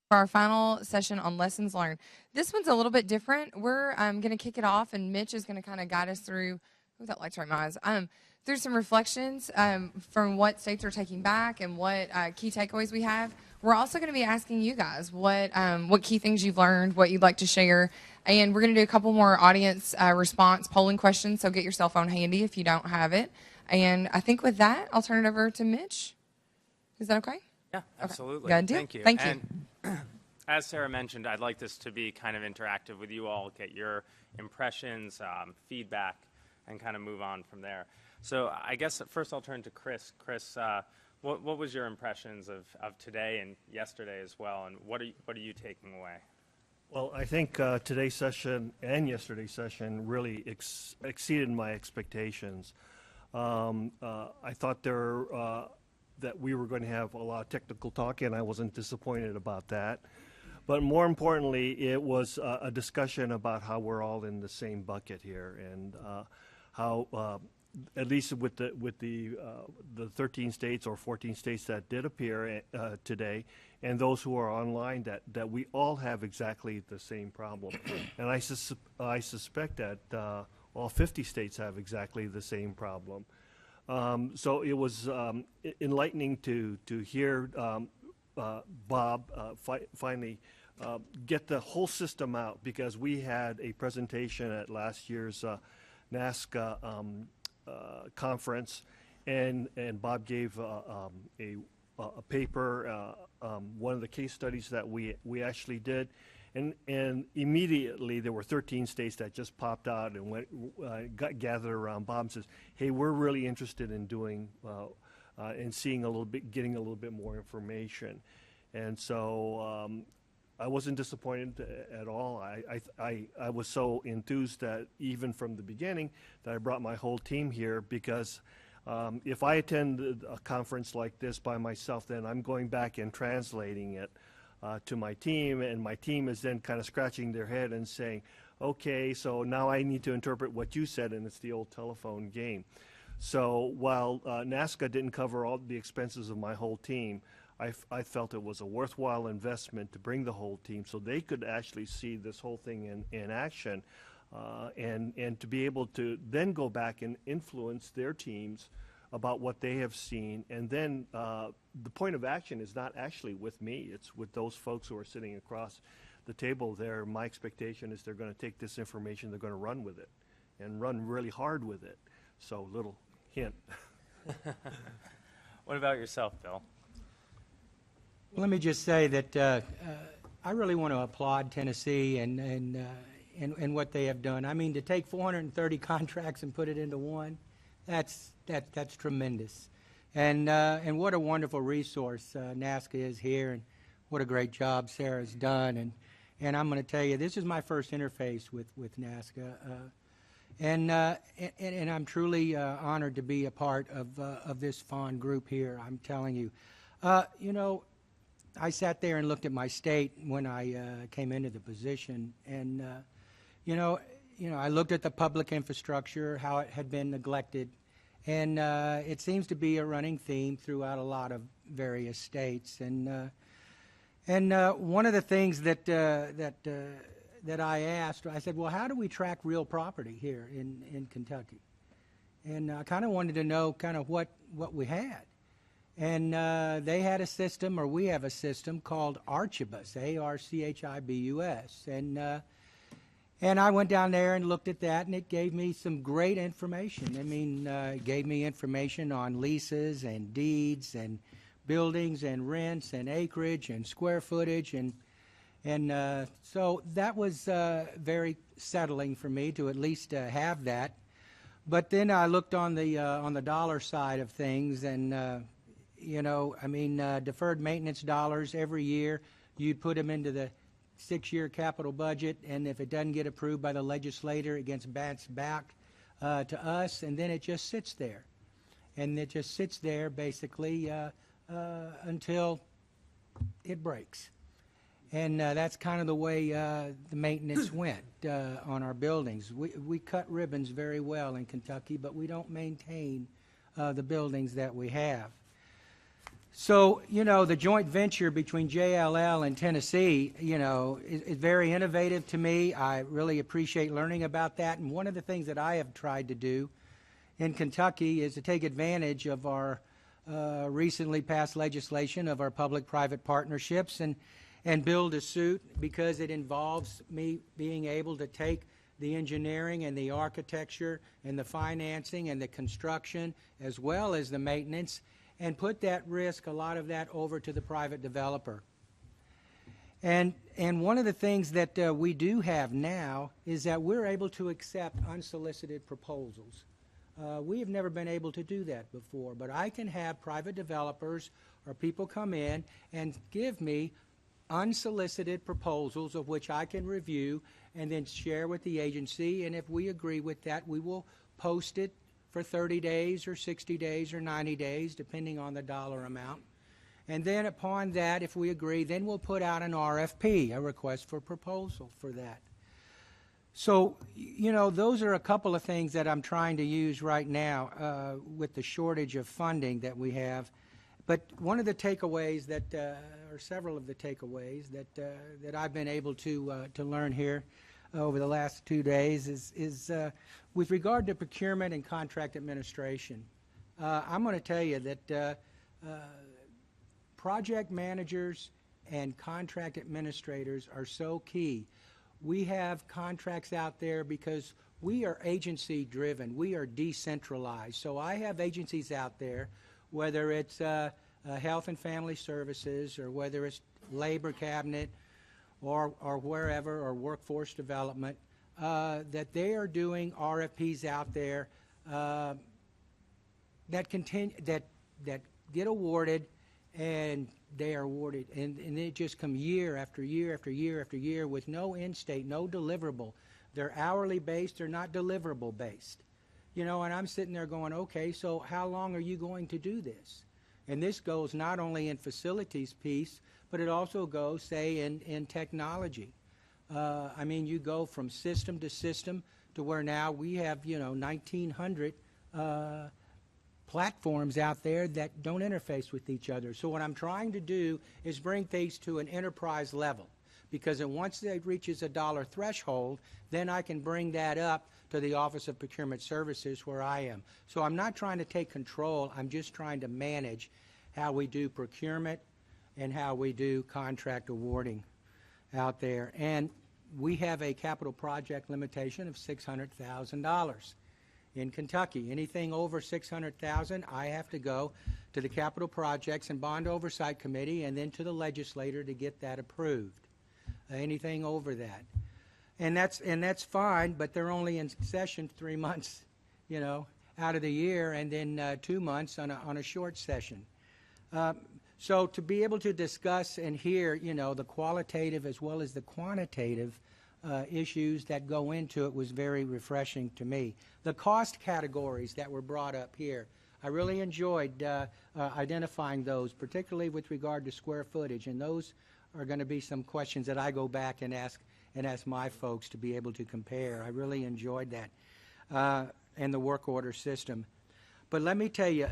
for our final session on lessons learned. This one's a little bit different. We're going to kick it off, and Mitch is going to kind of guide us through. Oh, that light's right in my eyes. Through some reflections from what states are taking back and what key takeaways we have. We're also going to be asking you guys what key things you've learned, what you'd like to share, and we're going to do a couple more audience response polling questions. So get your cell phone handy if you don't have it. And I think with that, I'll turn it over to Mitch. Is that okay? Yeah, absolutely. Good deal. Thank you. Thank you. And as Sarah mentioned, I'd like this to be kind of interactive with you all, get your impressions, feedback, and kind of move on from there. So I guess at first I'll turn to Chris. Chris, what was your impressions of today and yesterday as well, and what are you taking away? Well, I think today's session and yesterday's session really exceeded my expectations. I thought that we were going to have a lot of technical talk, and I wasn't disappointed about that. But more importantly, it was a discussion about how we're all in the same bucket here, and how, at least with the 13 states or 14 states that did appear today, and those who are online, that we all have exactly the same problem. And I suspect that all 50 states have exactly the same problem. So it was enlightening to hear Bob finally get the whole system out, because we had a presentation at last year's NASCA conference, and Bob gave a paper, one of the case studies that we actually did. And immediately there were 13 states that just popped out and got gathered around Bob and says, hey, we're really interested in doing and seeing a little bit, getting a little bit more information. And so I wasn't disappointed at all. I was so enthused that even from the beginning that I brought my whole team here, because if I attend a conference like this by myself, then I'm going back and translating it to my team, and my team is then kind of scratching their head and saying, okay, so now I need to interpret what you said, and it's the old telephone game. So while NASCA didn't cover all the expenses of my whole team, I felt it was a worthwhile investment to bring the whole team so they could actually see this whole thing in action, and to be able to then go back and influence their teams about what they have seen. And then the point of action is not actually with me, it's with those folks who are sitting across the table there. My expectation is they're going to take this information, they're going to run with it, and run really hard with it. So little hint. What about yourself, Bill? Well, let me just say that I really want to applaud Tennessee and what they have done. I mean, to take 430 contracts and put it into one, that's tremendous. And what a wonderful resource NASCA is here, and what a great job Sarah's done. And I'm going to tell you, this is my first interface with NASCA, and I'm truly honored to be a part of this fond group here. I'm telling you, you know, I sat there and looked at my state when I came into the position, and you know, I looked at the public infrastructure, how it had been neglected, and it seems to be a running theme throughout a lot of various states. And one of the things that I asked, I said, well, how do we track real property here in Kentucky? And I kind of wanted to know kind of what we had. And they had a system, or we have a system called Archibus, A-R-C-H-I-B-U-S. And I went down there and looked at that, and it gave me some great information. I mean, it gave me information on leases and deeds and buildings and rents and acreage and square footage. And so that was very settling for me to at least have that. But then I looked on the dollar side of things, and you know, I mean, deferred maintenance dollars every year, you'd put them into the 6-year capital budget, and if it doesn't get approved by the legislator, it gets bounced back to us, and then it just sits there. And it just sits there basically until it breaks. And that's kind of the way the maintenance went on our buildings. We cut ribbons very well in Kentucky, but we don't maintain the buildings that we have. So, the joint venture between JLL and Tennessee, is very innovative to me. I really appreciate learning about that. And one of the things that I have tried to do in Kentucky is to take advantage of our recently passed legislation of our public-private partnerships and build a suit, because it involves me being able to take the engineering and the architecture and the financing and the construction as well as the maintenance, and put that risk, a lot of that, over to the private developer. And one of the things that we do have now is that we're able to accept unsolicited proposals. We have never been able to do that before, but I can have private developers or people come in and give me unsolicited proposals of which I can review and then share with the agency, and if we agree with that, we will post it for 30 days or 60 days or 90 days, depending on the dollar amount. And then upon that, if we agree, then we'll put out an RFP, a request for proposal, for that. So, those are a couple of things that I'm trying to use right now with the shortage of funding that we have. But one of the takeaways or several of the takeaways that I've been able to learn here over the last 2 days is with regard to procurement and contract administration. I'm going to tell you that project managers and contract administrators are so key. We have contracts out there because we are agency driven. We are decentralized. So I have agencies out there, whether it's Health and Family Services or whether it's Labor Cabinet or wherever, or Workforce Development, that they are doing RFPs out there that get awarded, and they are awarded, and they just come year after year after year after year with no end state, no deliverable. They're hourly based, they're not deliverable based. And I'm sitting there going, okay, so how long are you going to do this? And this goes not only in facilities piece, but it also goes, say, in technology. You go from system to system to where now we have, 1,900 platforms out there that don't interface with each other. So what I'm trying to do is bring things to an enterprise level, because once it reaches a dollar threshold, then I can bring that up to the Office of Procurement Services where I am. So I'm not trying to take control, I'm just trying to manage how we do procurement and how we do contract awarding out there. And we have a capital project limitation of $600,000 in Kentucky. Anything over $600,000, I have to go to the Capital Projects and Bond Oversight Committee and then to the legislator to get that approved. Anything over that. And that's fine, but they're only in session 3 months, out of the year, and then 2 months on a short session. So to be able to discuss and hear, the qualitative as well as the quantitative issues that go into it was very refreshing to me. The cost categories that were brought up here, I really enjoyed identifying those, particularly with regard to square footage, and those are going to be some questions that I go back and ask my folks to be able to compare. I really enjoyed that, and the work order system. But let me tell you,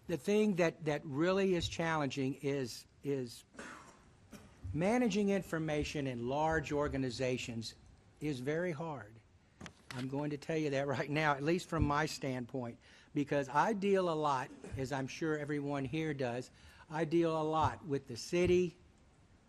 the thing that really is challenging is managing information in large organizations is very hard. I'm going to tell you that right now, at least from my standpoint, because I deal a lot, as I'm sure everyone here does, I deal a lot with the city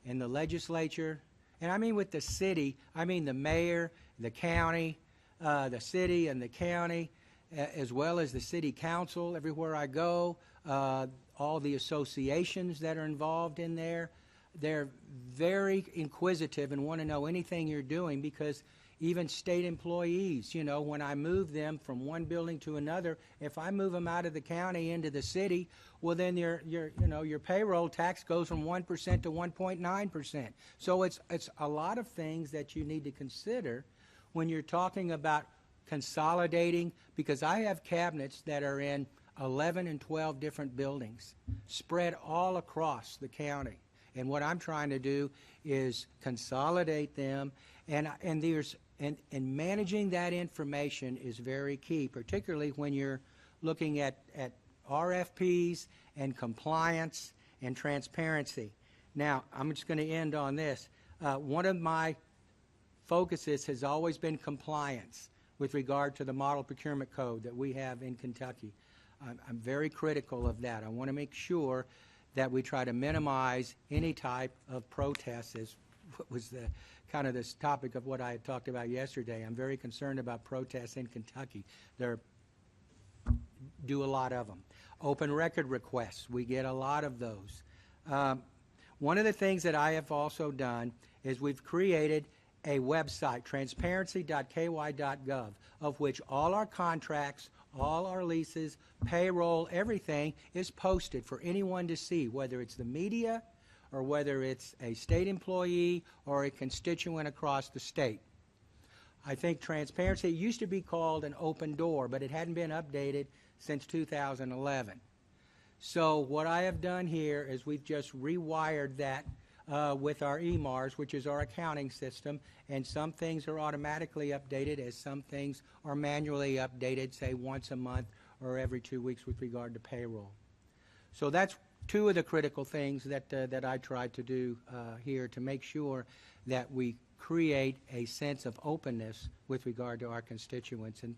and the legislature. And I mean with the city, I mean the mayor, the county, the city and the county, as well as the city council everywhere I go, all the associations that are involved in there. They're very inquisitive and want to know anything you're doing, because even state employees, when I move them from one building to another, if I move them out of the county into the city, well, then your payroll tax goes from 1% to 1.9%. So it's a lot of things that you need to consider when you're talking about consolidating, because I have cabinets that are in 11 and 12 different buildings spread all across the county. And what I'm trying to do is consolidate them, and managing that information is very key, particularly when you're looking at RFPs and compliance and transparency. Now, I'm just going to end on this. One of my focuses has always been compliance with regard to the model procurement code that we have in Kentucky. I'm very critical of that. I want to make sure that we try to minimize any type of protests, as was the kind of this topic of what I had talked about yesterday. I'm very concerned about protests in Kentucky. There do a lot of them. Open record requests, we get a lot of those. One of the things that I have also done is we've created a website, transparency.ky.gov, of which all our contracts, all our leases, payroll, everything is posted for anyone to see, whether it's the media or whether it's a state employee or a constituent across the state. I think transparency used to be called an open door, but it hadn't been updated since 2011. So what I have done here is we've just rewired that with our EMARS, which is our accounting system, and some things are automatically updated as some things are manually updated, say once a month or every 2 weeks with regard to payroll. So that's two of the critical things that I tried to do here to make sure that we create a sense of openness with regard to our constituents. And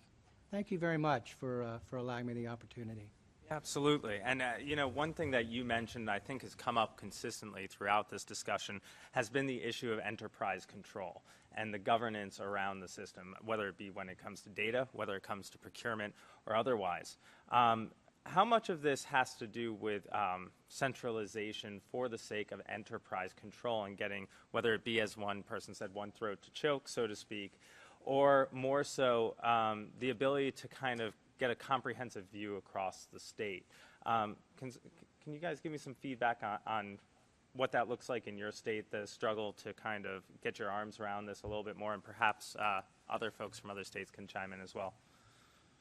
thank you very much for allowing me the opportunity. Absolutely. And, you know, one thing that you mentioned I think has come up consistently throughout this discussion has been the issue of enterprise control and the governance around the system, whether it be when it comes to data, whether it comes to procurement, or otherwise. How much of this has to do with centralization for the sake of enterprise control and getting, whether it be, as one person said, one throat to choke, so to speak, or more so the ability to kind of get a comprehensive view across the state? Can you guys give me some feedback on what that looks like in your state, the struggle to kind of get your arms around this a little bit more, and perhaps other folks from other states can chime in as well?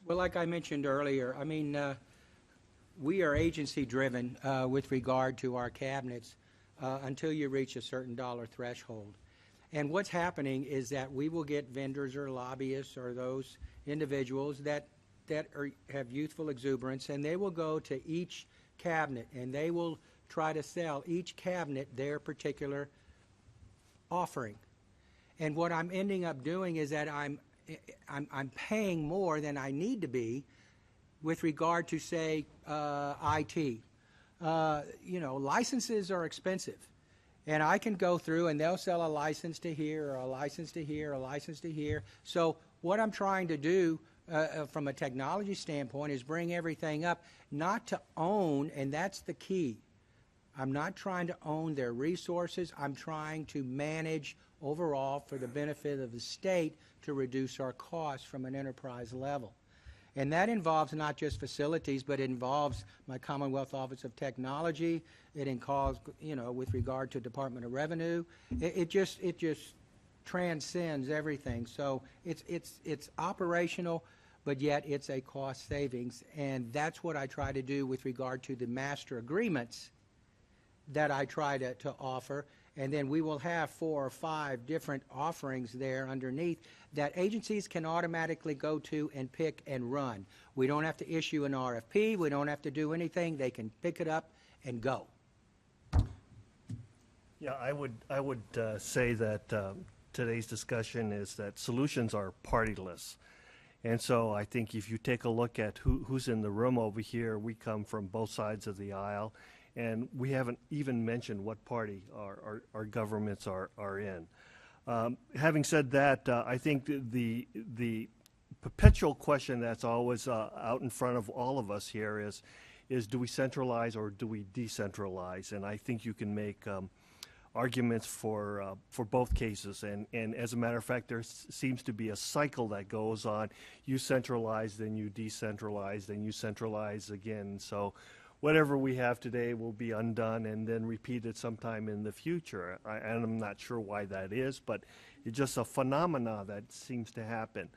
Well, like I mentioned earlier, I mean, we are agency-driven with regard to our cabinets until you reach a certain dollar threshold. And what's happening is that we will get vendors or lobbyists or those individuals that have youthful exuberance, and they will go to each cabinet and they will try to sell each cabinet their particular offering. And what I'm ending up doing is that I'm paying more than I need to be with regard to, say, IT. You know, licenses are expensive. And I can go through and they'll sell a license to here or a license to here or a license to here. So what I'm trying to do from a technology standpoint is bring everything up, not to own, and that's the key. I'm not trying to own their resources. I'm trying to manage overall for the benefit of the state to reduce our costs from an enterprise level. And that involves not just facilities, but it involves my Commonwealth Office of Technology. It involves, you know, with regard to Department of Revenue. It just transcends everything. So it's operational, but yet it's a cost savings. And that's what I try to do with regard to the master agreements that I try to offer. And then we will have 4 or 5 different offerings there underneath that agencies can automatically go to and pick and run. We don't have to issue an RFP. We don't have to do anything. They can pick it up and go. Yeah, I would say that today's discussion is that solutions are partyless. And so I think if you take a look at who's in the room over here, we come from both sides of the aisle. And we haven't even mentioned what party our governments are in. Having said that, I think the perpetual question that's always out in front of all of us here is do we centralize or do we decentralize? And I think you can make arguments for both cases. And as a matter of fact, there seems to be a cycle that goes on. You centralize, then you decentralize, then you centralize again. So whatever we have today will be undone and then repeated sometime in the future. And I'm not sure why that is, but it's just a phenomena that seems to happen.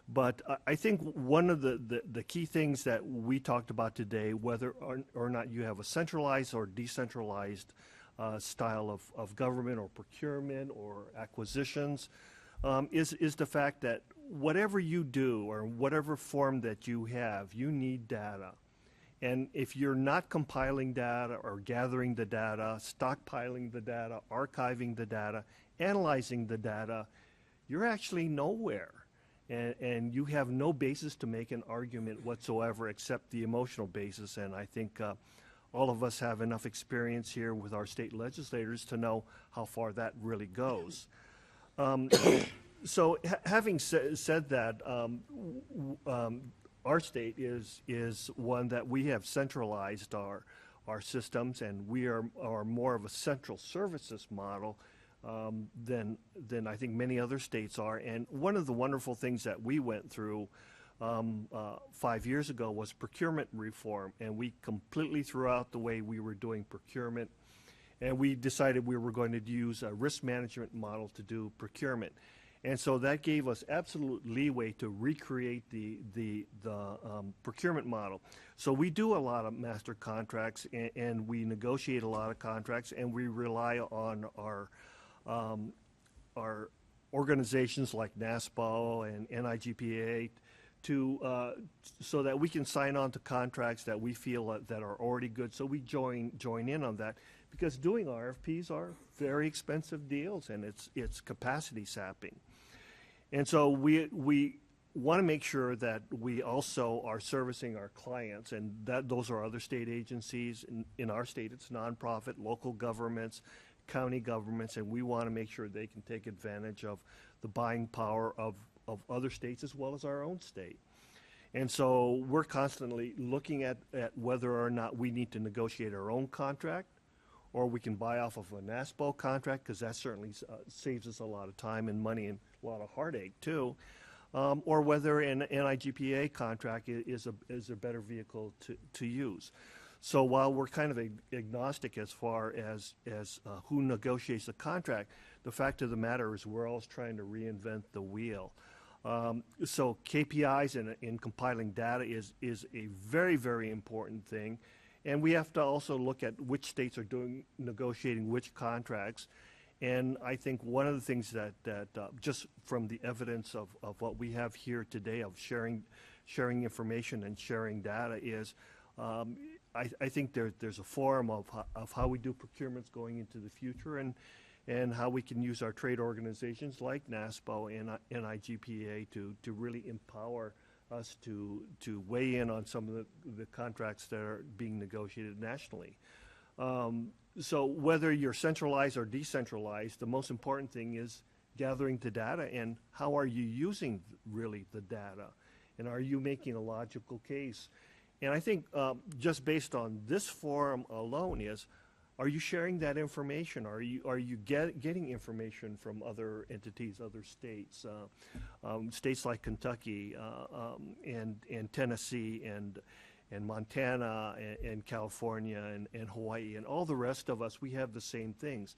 But I think one of the key things that we talked about today, whether or not you have a centralized or decentralized style of government or procurement or acquisitions, is the fact that whatever you do or whatever form that you have, you need data. And if you're not compiling data or gathering the data, stockpiling the data, archiving the data, analyzing the data, you're actually nowhere. And you have no basis to make an argument whatsoever except the emotional basis. And I think all of us have enough experience here with our state legislators to know how far that really goes. So having said that, our state is one that we have centralized our systems, and we are more of a central services model than I think many other states are. And one of the wonderful things that we went through 5 years ago was procurement reform, and we completely threw out the way we were doing procurement, and we decided we were going to use a risk management model to do procurement. And so that gave us absolute leeway to recreate the procurement model. So we do a lot of master contracts, and we negotiate a lot of contracts, and we rely on our organizations like NASPO and NIGPA so that we can sign on to contracts that we feel that are already good. So we join in on that, because doing RFPs are very expensive deals, and it's capacity sapping. And so we want to make sure that we also are servicing our clients, and that those are other state agencies. In our state, it's nonprofit, local governments, county governments, and we want to make sure they can take advantage of the buying power of other states as well as our own state. And so we're constantly looking at whether or not we need to negotiate our own contract, or we can buy off of a NASPO contract, because that certainly saves us a lot of time and money and a lot of heartache too, or whether an NIGPA contract is a better vehicle to use. So while we're kind of agnostic as far as who negotiates the contract, the fact of the matter is we're always trying to reinvent the wheel. So KPIs in compiling data is a very, very important thing. And we have to also look at which states are negotiating which contracts. And I think one of the things that just from the evidence of what we have here today of sharing information and sharing data is, I think there's a forum of how we do procurements going into the future, and how we can use our trade organizations like NASPO and NIGPA to really empower us to weigh in on some of the contracts that are being negotiated nationally. So whether you're centralized or decentralized, the most important thing is gathering the data, and how are you using really the data, and are you making a logical case? And I think just based on this forum alone are you sharing that information? Are you getting information from other entities, other states, states like Kentucky and Tennessee and Montana and California and Hawaii and all the rest of us? We have the same things,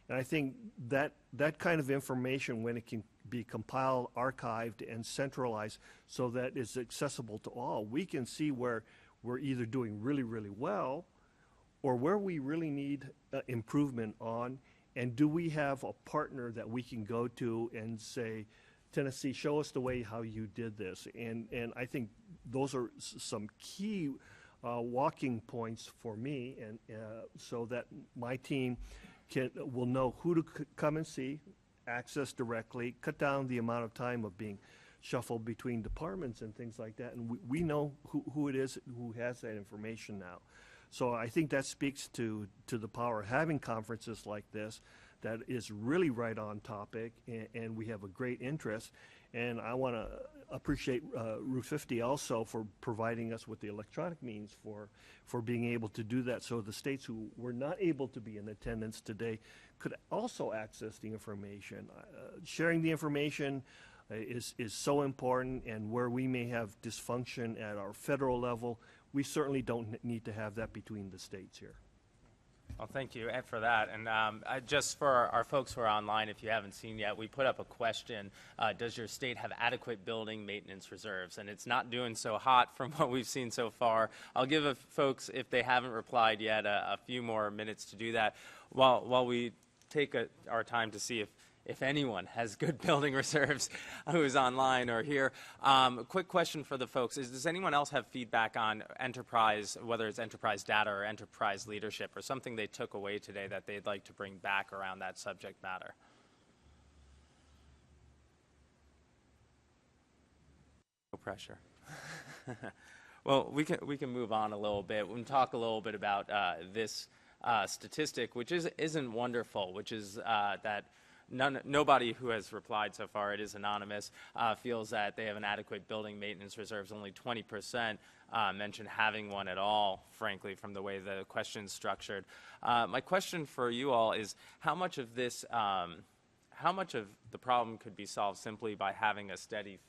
and I think that kind of information, when it can be compiled, archived, and centralized so that it's accessible to all, we can see where we're either doing really, really well, or where we really need improvement on, and do we have a partner that we can go to and say, Tennessee, show us the way how you did this. And I think those are some key walking points for me, and so that my team will know who to come and see, access directly, cut down the amount of time of being shuffled between departments and things like that. And we know who it is who has that information now. So I think that speaks to the power of having conferences like this that is really right on topic, and we have a great interest. And I want to appreciate Route 50 also for providing us with the electronic means for being able to do that, so the states who were not able to be in attendance today could also access the information. Sharing the information is so important, and where we may have dysfunction at our federal level, we certainly don't need to have that between the states here. Well, thank you Ed, for that. And just for our folks who are online, if you haven't seen yet, we put up a question. Does your state have adequate building maintenance reserves? And it's not doing so hot from what we've seen so far. I'll give folks, if they haven't replied yet, a few more minutes to do that while we take our time to see if anyone has good building reserves who's online or here. Quick question for the folks is, does anyone else have feedback on enterprise, whether it's enterprise data or enterprise leadership, or something they took away today that they'd like to bring back around that subject matter? No pressure. Well, we can move on a little bit. We can talk a little bit about this statistic, which isn't wonderful, which is that nobody who has replied so far, it is anonymous, feels that they have an adequate building maintenance reserves. Only 20% mentioned having one at all, frankly, from the way the question's structured. My question for you all is, how much of this, how much of the problem could be solved simply by having a steady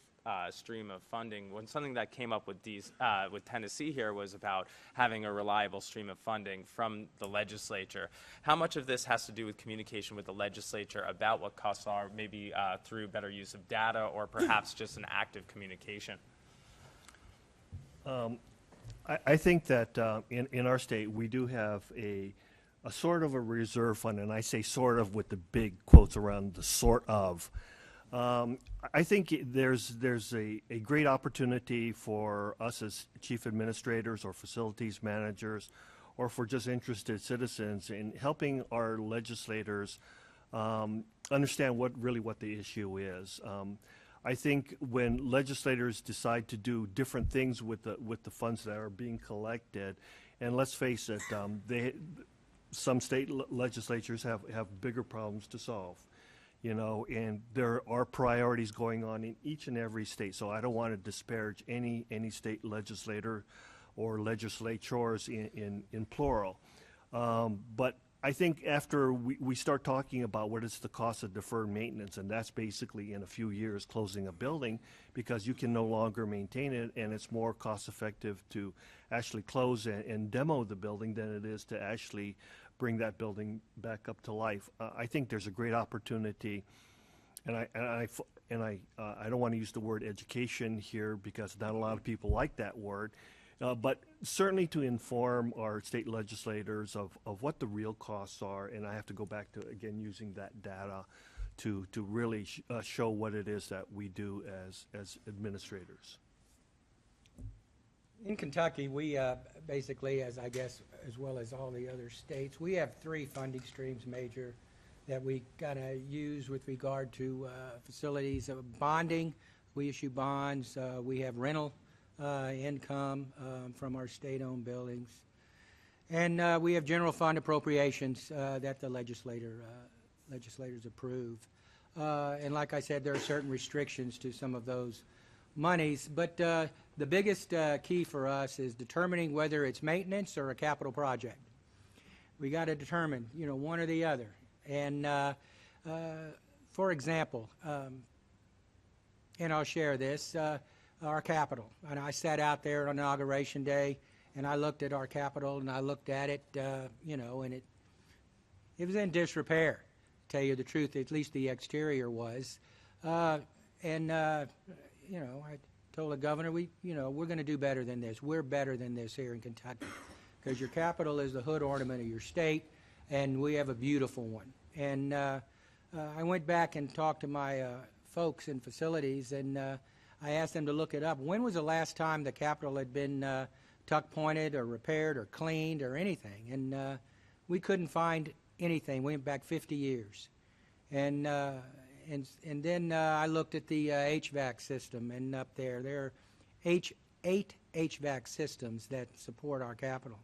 stream of funding? When something that came up with Tennessee here was about having a reliable stream of funding from the legislature. How much of this has to do with communication with the legislature about what costs are, maybe through better use of data or perhaps just an active communication? I think that in our state we do have a sort of a reserve fund, and I say sort of with the big quotes around the sort of. I think there's a great opportunity for us as chief administrators or facilities managers, or for just interested citizens in helping our legislators understand what the issue is. I think when legislators decide to do different things with the funds that are being collected, and let's face it, some state legislatures have bigger problems to solve. You know, and there are priorities going on in each and every state. So I don't want to disparage any state legislator or legislatures in plural. But I think after we start talking about what is the cost of deferred maintenance, and that's basically in a few years closing a building because you can no longer maintain it, and it's more cost effective to actually close and demo the building than it is to actually bring that building back up to life. I think there's a great opportunity, and I don't want to use the word education here because not a lot of people like that word, but certainly to inform our state legislators of what the real costs are, and I have to go back to, again, using that data to really show what it is that we do as administrators. In Kentucky, we basically, as I guess, as well as all the other states, we have three funding streams major that we kind of use with regard to facilities. Bonding, we issue bonds. We have rental income from our state-owned buildings. And we have general fund appropriations that the legislators approve. And like I said, there are certain restrictions to some of those monies, but the biggest key for us is determining whether it's maintenance or a capital project. We got to determine, one or the other. And for example, and I'll share this, our Capitol. And I sat out there on Inauguration Day, and I looked at our Capitol, and I looked at it, and it was in disrepair, to tell you the truth. At least the exterior was. I told the governor, we're going to do better than this. We're better than this here in Kentucky, because your Capitol is the hood ornament of your state, and we have a beautiful one. And I went back and talked to my folks in facilities, and I asked them to look it up. When was the last time the Capitol had been tuck-pointed or repaired or cleaned or anything? And we couldn't find anything. We went back 50 years. And then I looked at the HVAC system, and up there are 8 HVAC systems that support our Capitol.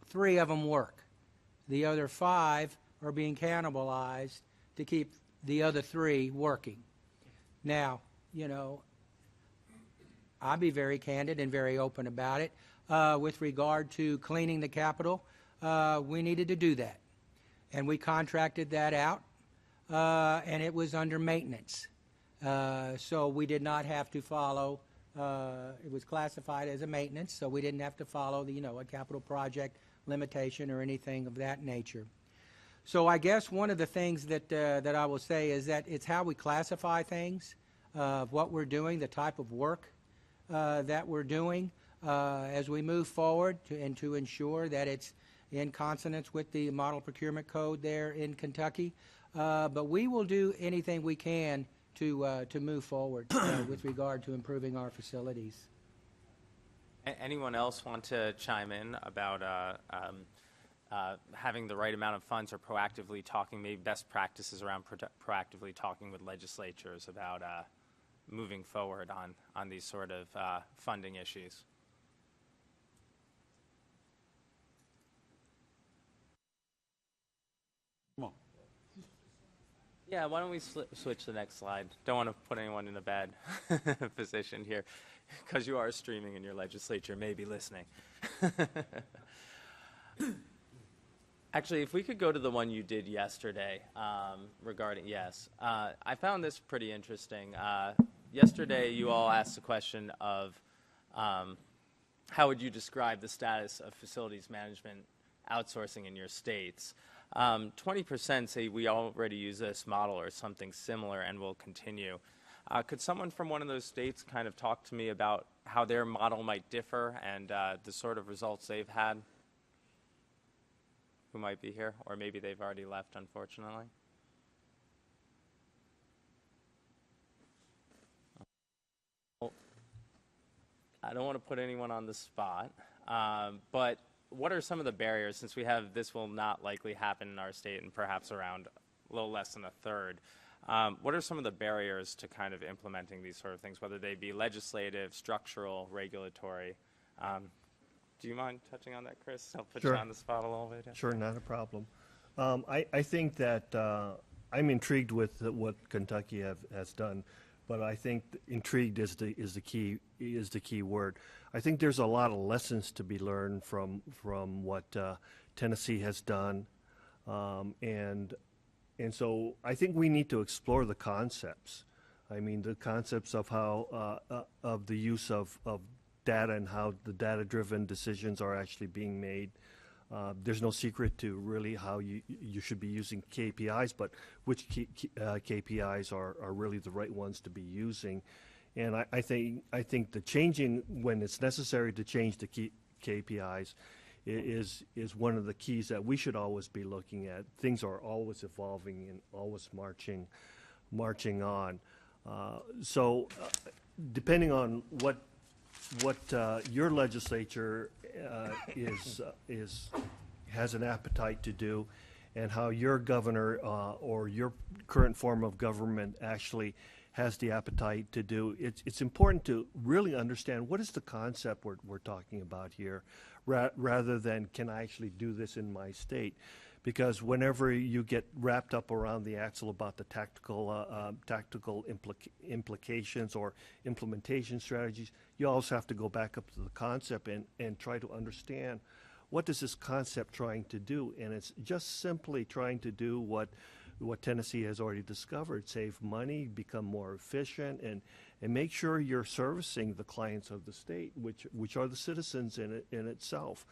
3 of them work. The other 5 are being cannibalized to keep the other 3 working. Now, I'll be very candid and very open about it. With regard to cleaning the Capitol, we needed to do that. And we contracted that out, and it was under maintenance. So we did not have to follow, it was classified as a maintenance, so we didn't have to follow a capital project limitation or anything of that nature. So I guess one of the things that I will say is that it's how we classify things, what we're doing, the type of work that we're doing as we move forward and to ensure that it's in consonance with the model procurement code there in Kentucky. But we will do anything we can to move forward with regard to improving our facilities. Anyone else want to chime in about having the right amount of funds or proactively talking, maybe best practices around proactively talking with legislatures about moving forward on these sort of funding issues? Come on. Yeah, why don't we switch to the next slide? Don't want to put anyone in a bad position here, because you are streaming and your legislature may be listening. Actually, if we could go to the one you did yesterday regarding, yes. I found this pretty interesting. Yesterday, you all asked the question of how would you describe the status of facilities management outsourcing in your states? 20% say we already use this model or something similar and will continue. Could someone from one of those states kind of talk to me about how their model might differ and the sort of results they've had? Who might be here? Or maybe they've already left, unfortunately. Well, I don't want to put anyone on the spot, but what are some of the barriers, since we have this will not likely happen in our state and perhaps around a little less than a third? What are some of the barriers to kind of implementing these sort of things, whether they be legislative, structural, regulatory? Do you mind touching on that, Chris? I'll put Sure. you on the spot a little bit. Sure, not a problem. I think that I'm intrigued with what Kentucky has done, but I think intrigued is the key word. I think there's a lot of lessons to be learned from what Tennessee has done, and so I think we need to explore the concepts. I mean, the concepts of how of the use of data and how the data-driven decisions are actually being made. There's no secret to really how you should be using KPIs, but which KPIs are really the right ones to be using. And I think the changing when it's necessary to change the KPIs is one of the keys that we should always be looking at. Things are always evolving and always marching on. So depending on what your legislature has an appetite to do, and how your governor or your current form of government actually has the appetite to do, it's important to really understand what is the concept we're talking about here, rather than can I actually do this in my state. Because whenever you get wrapped up around the axle about the tactical implications or implementation strategies, you also have to go back up to the concept and try to understand what is this concept trying to do. And it's just simply trying to do what Tennessee has already discovered: save money, become more efficient, and make sure you're servicing the clients of the state, which are the citizens in itself.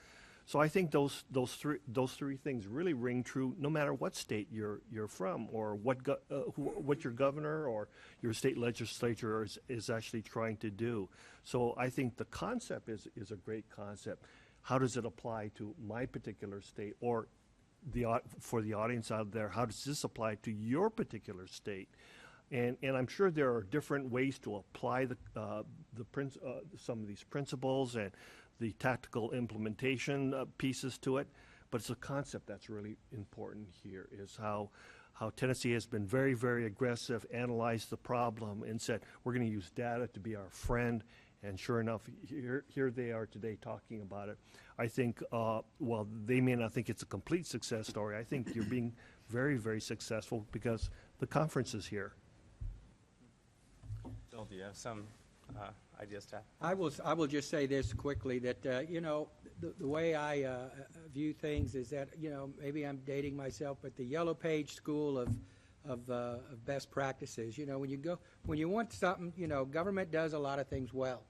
So I think those three things really ring true, no matter what state you're from, or what your governor or your state legislature is actually trying to do. So I think the concept is a great concept. How does it apply to my particular state, or for the audience out there, how does this apply to your particular state? And I'm sure there are different ways to apply some of these principles and the tactical implementation pieces to it, but it's a concept that's really important here, is how Tennessee has been very, very aggressive, analyzed the problem, and said, we're going to use data to be our friend. And sure enough, here they are today talking about it. I think, while they may not think it's a complete success story, I think you're being very, very successful because the conference is here. Bill, do you have some ideas to I will just say this quickly, that the way I view things is that, maybe I'm dating myself, but the Yellow Page school of best practices. When you want something, government does a lot of things well.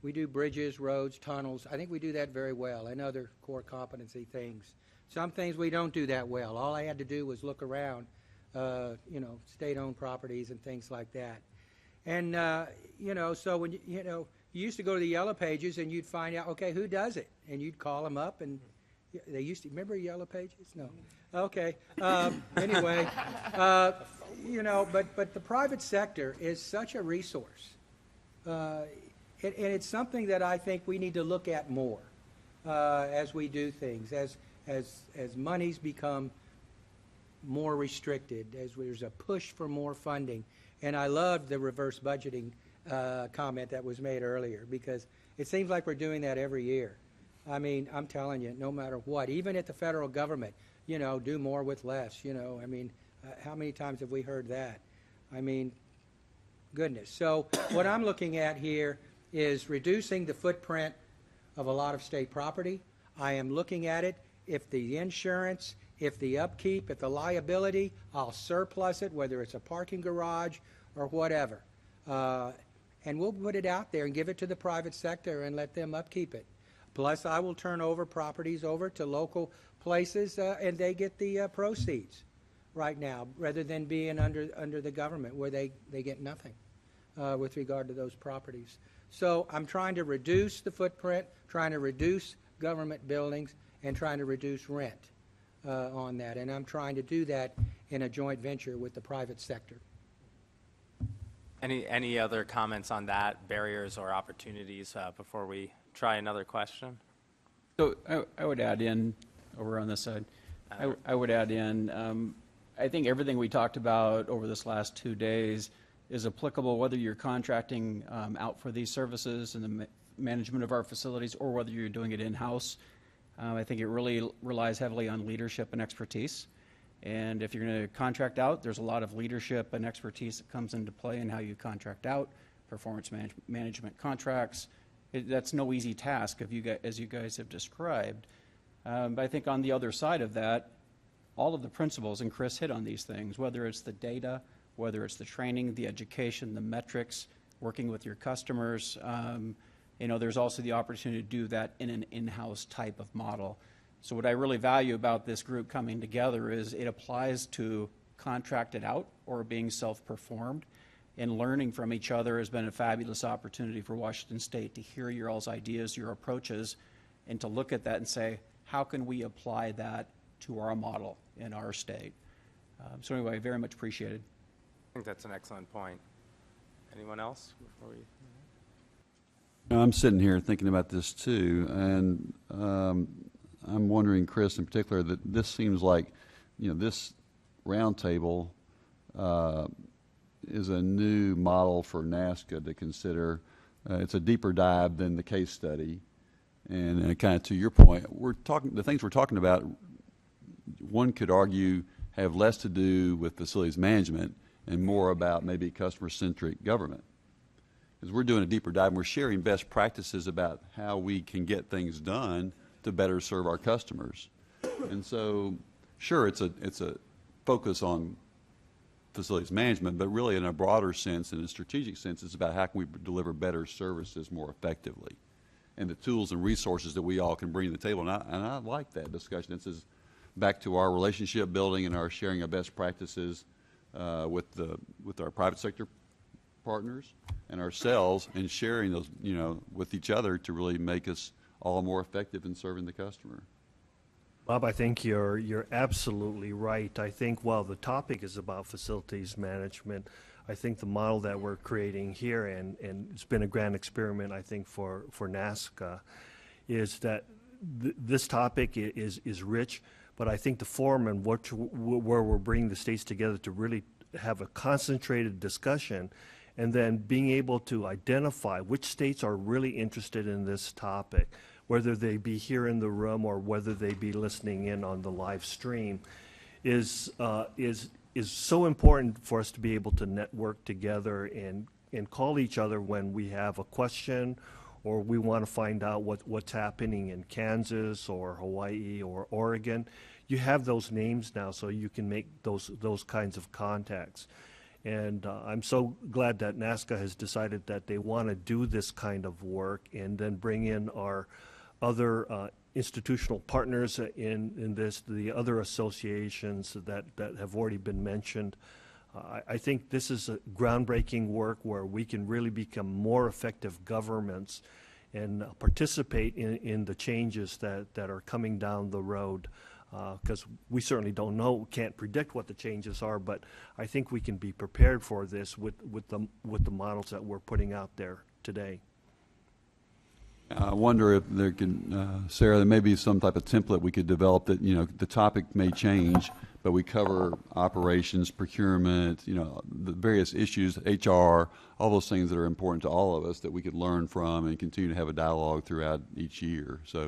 We do bridges, roads, tunnels. I think we do that very well, and other core competency things. Some things we don't do that well. All I had to do was look around, state-owned properties and things like that. And, so when you used to go to the Yellow Pages and you'd find out, okay, who does it? And you'd call them up and They used to, remember Yellow Pages? No. Okay. Anyway, you know, but the private sector is such a resource. And it's something that I think we need to look at more as we do things, as monies become more restricted, as there's a push for more funding. And I loved the reverse budgeting comment that was made earlier, because it seems like we're doing that every year. I mean, I'm telling you, no matter what, even at the federal government, you know, do more with less, you know. I mean, how many times have we heard that? I mean, goodness. So what I'm looking at here is reducing the footprint of a lot of state property. I am looking at it, if the insurance, if the upkeep, if the liability, I'll surplus it, whether it's a parking garage or whatever. And we'll put it out there and give it to the private sector and let them upkeep it. Plus, I will turn over properties over to local places, and they get the proceeds right now, rather than being under the government where they get nothing with regard to those properties. So I'm trying to reduce the footprint, trying to reduce government buildings, and trying to reduce rent on that. And I'm trying to do that in a joint venture with the private sector. Any other comments on that, barriers or opportunities, before we try another question? So I would add in, over on this side, I would add in, I think everything we talked about over this last 2 days is applicable whether you're contracting out for these services and the management of our facilities, or whether you're doing it in-house. I think it really relies heavily on leadership and expertise. And if you're going to contract out, there's a lot of leadership and expertise that comes into play in how you contract out, performance management contracts. That's no easy task, as you guys have described. But I think on the other side of that, all of the principles, and Chris hit on these things, whether it's the data, whether it's the training, the education, the metrics, working with your customers, you know, there's also the opportunity to do that in an in-house type of model. So what I really value about this group coming together is it applies to contracted out or being self-performed, and learning from each other has been a fabulous opportunity for Washington State to hear your all's ideas, your approaches, and to look at that and say, how can we apply that to our model in our state? So anyway, very much appreciated. I think that's an excellent point. Anyone else before we? I'm sitting here thinking about this too, and I'm wondering, Chris, in particular, that this seems like, you know, this roundtable is a new model for NASCA to consider. It's a deeper dive than the case study, and kind of to your point, the things we're talking about, one could argue, have less to do with facilities management and more about maybe customer-centric government. Because we're doing a deeper dive and we're sharing best practices about how we can get things done to better serve our customers. And so, sure, it's a focus on facilities management, but really in a broader sense, in a strategic sense, it's about how can we deliver better services more effectively, and the tools and resources that we all can bring to the table. And I like that discussion. This is back to our relationship building and our sharing of best practices with our private sector partners and ourselves, and sharing those, you know, with each other to really make us all more effective in serving the customer. Bob, I think you're absolutely right. I think while the topic is about facilities management, I think the model that we're creating here, and it's been a grand experiment, I think, for NASCA, is that this topic is rich, but I think the forum and where we're bringing the states together to really have a concentrated discussion, and then being able to identify which states are really interested in this topic, whether they be here in the room or whether they be listening in on the live stream, is so important for us to be able to network together and call each other when we have a question, or we want to find out what's happening in Kansas or Hawaii or Oregon. You have those names now, so you can make those kinds of contacts. And I'm so glad that NASCA has decided that they want to do this kind of work, and then bring in our other institutional partners in this, the other associations that have already been mentioned. I think this is a groundbreaking work where we can really become more effective governments participate in the changes that are coming down the road. Because we certainly don't know, can't predict what the changes are, but I think we can be prepared for this with the models that we're putting out there today. I wonder if there can, Sarah, there may be some type of template we could develop that, the topic may change, but we cover operations, procurement, the various issues, HR, all those things that are important to all of us that we could learn from and continue to have a dialogue throughout each year. So,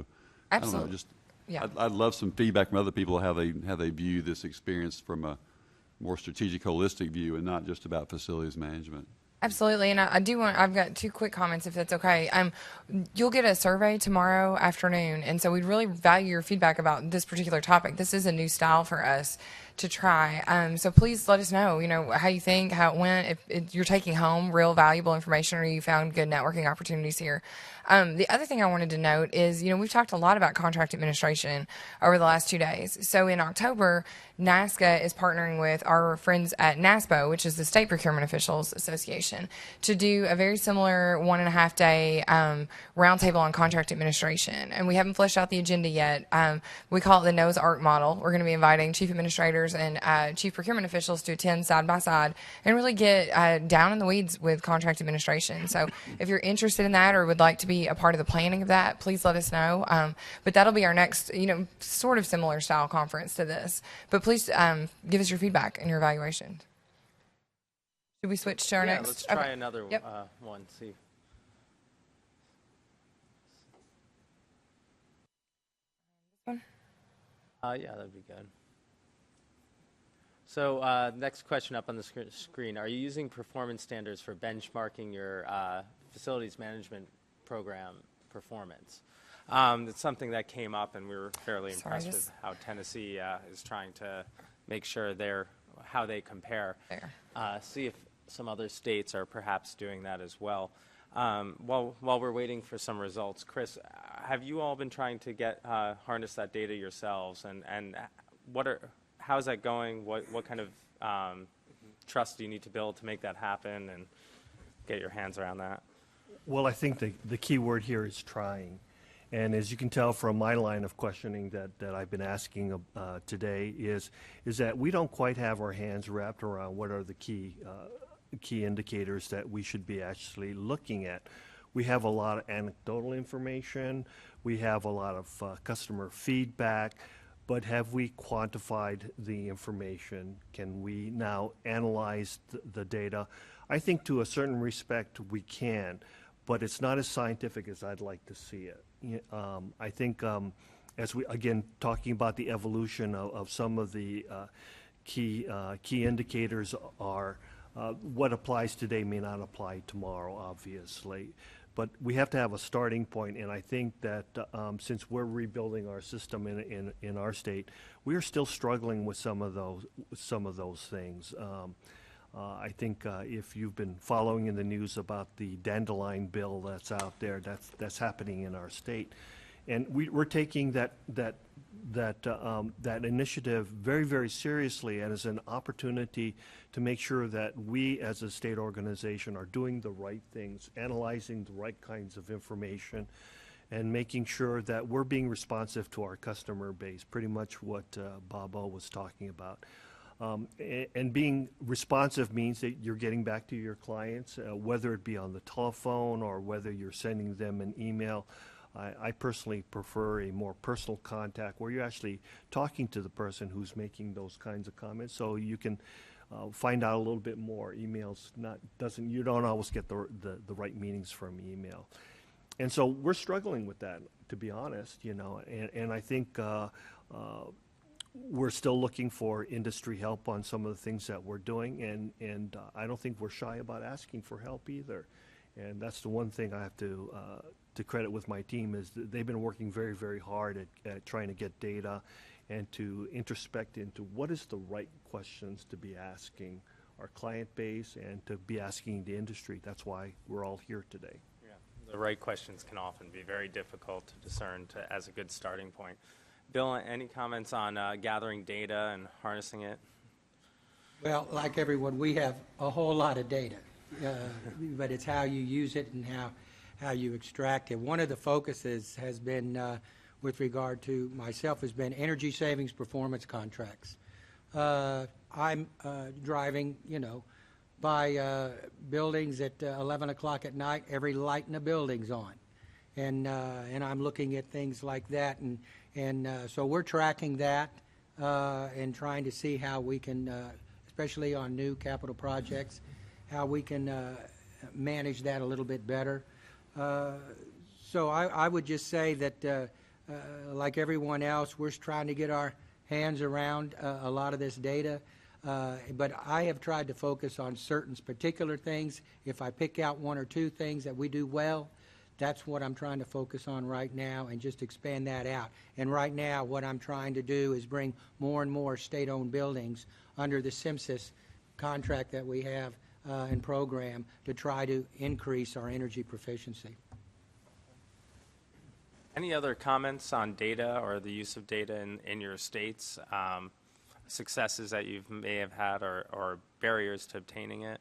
I don't Absolutely. know, just, Yeah. I'd love some feedback from other people how they view this experience from a more strategic, holistic view and not just about facilities management. Absolutely, and I've got 2 quick comments if that's okay. You'll get a survey tomorrow afternoon, and so we'd really value your feedback about this particular topic. This is a new style for us to try. So please let us know, how you think, how it went, if you're taking home real valuable information or you found good networking opportunities here. The other thing I wanted to note is, we've talked a lot about contract administration over the last 2 days. So in October, NASCA is partnering with our friends at NASPO, which is the State Procurement Officials Association, to do a very similar 1.5-day roundtable on contract administration. And we haven't fleshed out the agenda yet. We call it the Noah's Ark model. We're going to be inviting chief administrators and chief procurement officials to attend side by side and really get down in the weeds with contract administration. So if you're interested in that or would like to be a part of the planning of that, please let us know. But that'll be our next, sort of similar style conference to this. But please give us your feedback and your evaluation. Should we switch to our Yeah, next? let's try Okay. another Yep. one. See. One? Yeah, that'd be good. So next question up on the screen. Are you using performance standards for benchmarking your facilities management program performance? It's something that came up, and we were fairly impressed with how Tennessee is trying to make sure how they compare. There. See if some other states are perhaps doing that as well. While we're waiting for some results, Chris, have you all been trying to harness that data yourselves, and how's that going? What kind of trust do you need to build to make that happen and get your hands around that? Well, I think the key word here is trying. And as you can tell from my line of questioning that I've been asking today is that we don't quite have our hands wrapped around what are the key indicators that we should be actually looking at. We have a lot of anecdotal information. We have a lot of customer feedback. But have we quantified the information? Can we now analyze the data? I think to a certain respect we can, but it's not as scientific as I'd like to see it. I think as we, again, talking about the evolution of some of the key indicators are what applies today may not apply tomorrow, obviously. But we have to have a starting point, and I think that since we're rebuilding our system in our state, we are still struggling with some of those things. I think if you've been following in the news about the Dandelion bill that's out there, that's happening in our state, and we're taking that initiative very, very seriously and as an opportunity to make sure that we as a state organization are doing the right things, analyzing the right kinds of information, and making sure that we're being responsive to our customer base, pretty much what Bob O was talking about. And being responsive means that you're getting back to your clients, whether it be on the telephone or whether you're sending them an email. I personally prefer a more personal contact where you're actually talking to the person who's making those kinds of comments, so you can find out a little bit more. Emails you don't always get the right meanings from email, and so we're struggling with that, to be honest. And I think we're still looking for industry help on some of the things that we're doing, and I don't think we're shy about asking for help either. And that's the one thing I have to credit with my team is that they've been working very, very hard at trying to get data and to introspect into what is the right questions to be asking our client base and to be asking the industry. That's why we're all here today. Yeah, the right questions can often be very difficult to discern as a good starting point. Bill, any comments on gathering data and harnessing it? Well, like everyone, we have a whole lot of data, but it's how you use it and how you extract it. One of the focuses has been, with regard to myself, has been energy savings performance contracts. I'm driving, by buildings at 11 o'clock at night. Every light in the building's on, and I'm looking at things like that, and so we're tracking that and trying to see how we can, especially on new capital projects, how we can manage that a little bit better. So I would just say that, like everyone else, we're trying to get our hands around a lot of this data, but I have tried to focus on certain particular things. If I pick out one or two things that we do well, that's what I'm trying to focus on right now and just expand that out. And right now, what I'm trying to do is bring more and more state-owned buildings under the SIMSYS contract that we have and program to try to increase our energy proficiency. Any other comments on data or the use of data in your states? Successes that you may have had or barriers to obtaining it,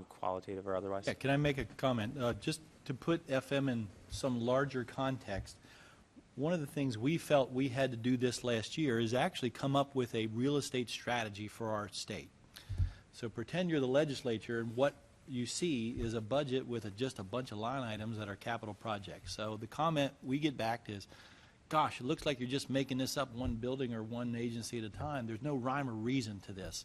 qualitative or otherwise? Yeah, can I make a comment? Just to put FM in some larger context, one of the things we felt we had to do this last year is actually come up with a real estate strategy for our state. So pretend you're the legislature, and what you see is a budget with just a bunch of line items that are capital projects. So the comment we get back is, gosh, it looks like you're just making this up one building or one agency at a time. There's no rhyme or reason to this.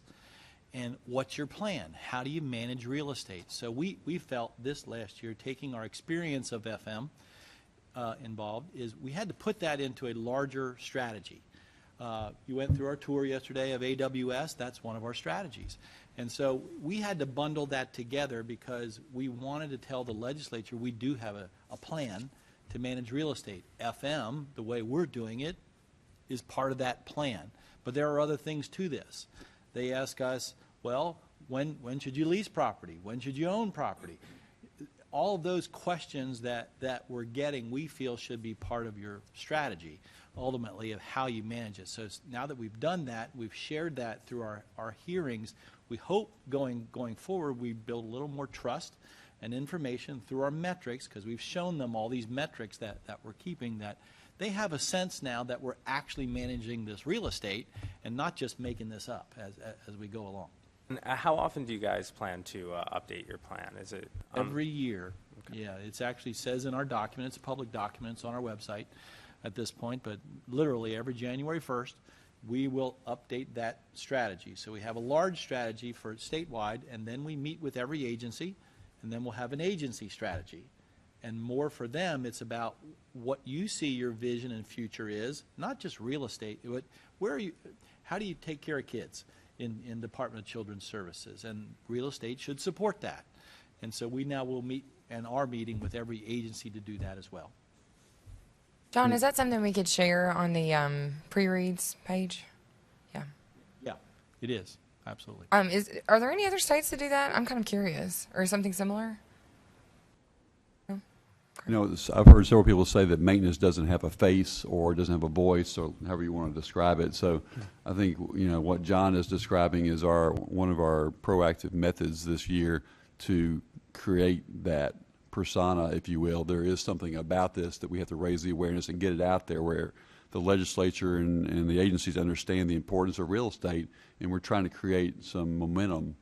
And what's your plan? How do you manage real estate? So we felt this last year, taking our experience of FM involved, is we had to put that into a larger strategy. You went through our tour yesterday of AWS. That's one of our strategies. And so we had to bundle that together because we wanted to tell the legislature we do have a plan to manage real estate. FM, the way we're doing it, is part of that plan. But there are other things to this. They ask us, well, when should you lease property? When should you own property? All of those questions that we're getting, we feel should be part of your strategy, ultimately, of how you manage it. So now that we've done that, we've shared that through our hearings, we hope going forward we build a little more trust and information through our metrics, because we've shown them all these metrics that we're keeping, that they have a sense now that we're actually managing this real estate and not just making this up as we go along. And how often do you guys plan to update your plan? Is it Every year. Okay. Yeah, it actually says in our document, it's a public document, it's on our website at this point, but literally every January 1st, we will update that strategy. So we have a large strategy for statewide, and then we meet with every agency, and then we'll have an agency strategy. And more for them, it's about what you see your vision and future is, not just real estate. Where are you? How do you take care of kids in Department of Children's Services? And real estate should support that. And so we now will meet and are meeting with every agency to do that as well. John, is that something we could share on the pre-reads page? Yeah. Yeah, it is. Absolutely. Are there any other states that do that? I'm kind of curious, or something similar. You know, I've heard several people say that maintenance doesn't have a face or doesn't have a voice, or however you want to describe it. So I think, what John is describing is one of our proactive methods this year to create that persona, if you will. There is something about this that we have to raise the awareness and get it out there where the legislature and the agencies understand the importance of real estate, and we're trying to create some momentum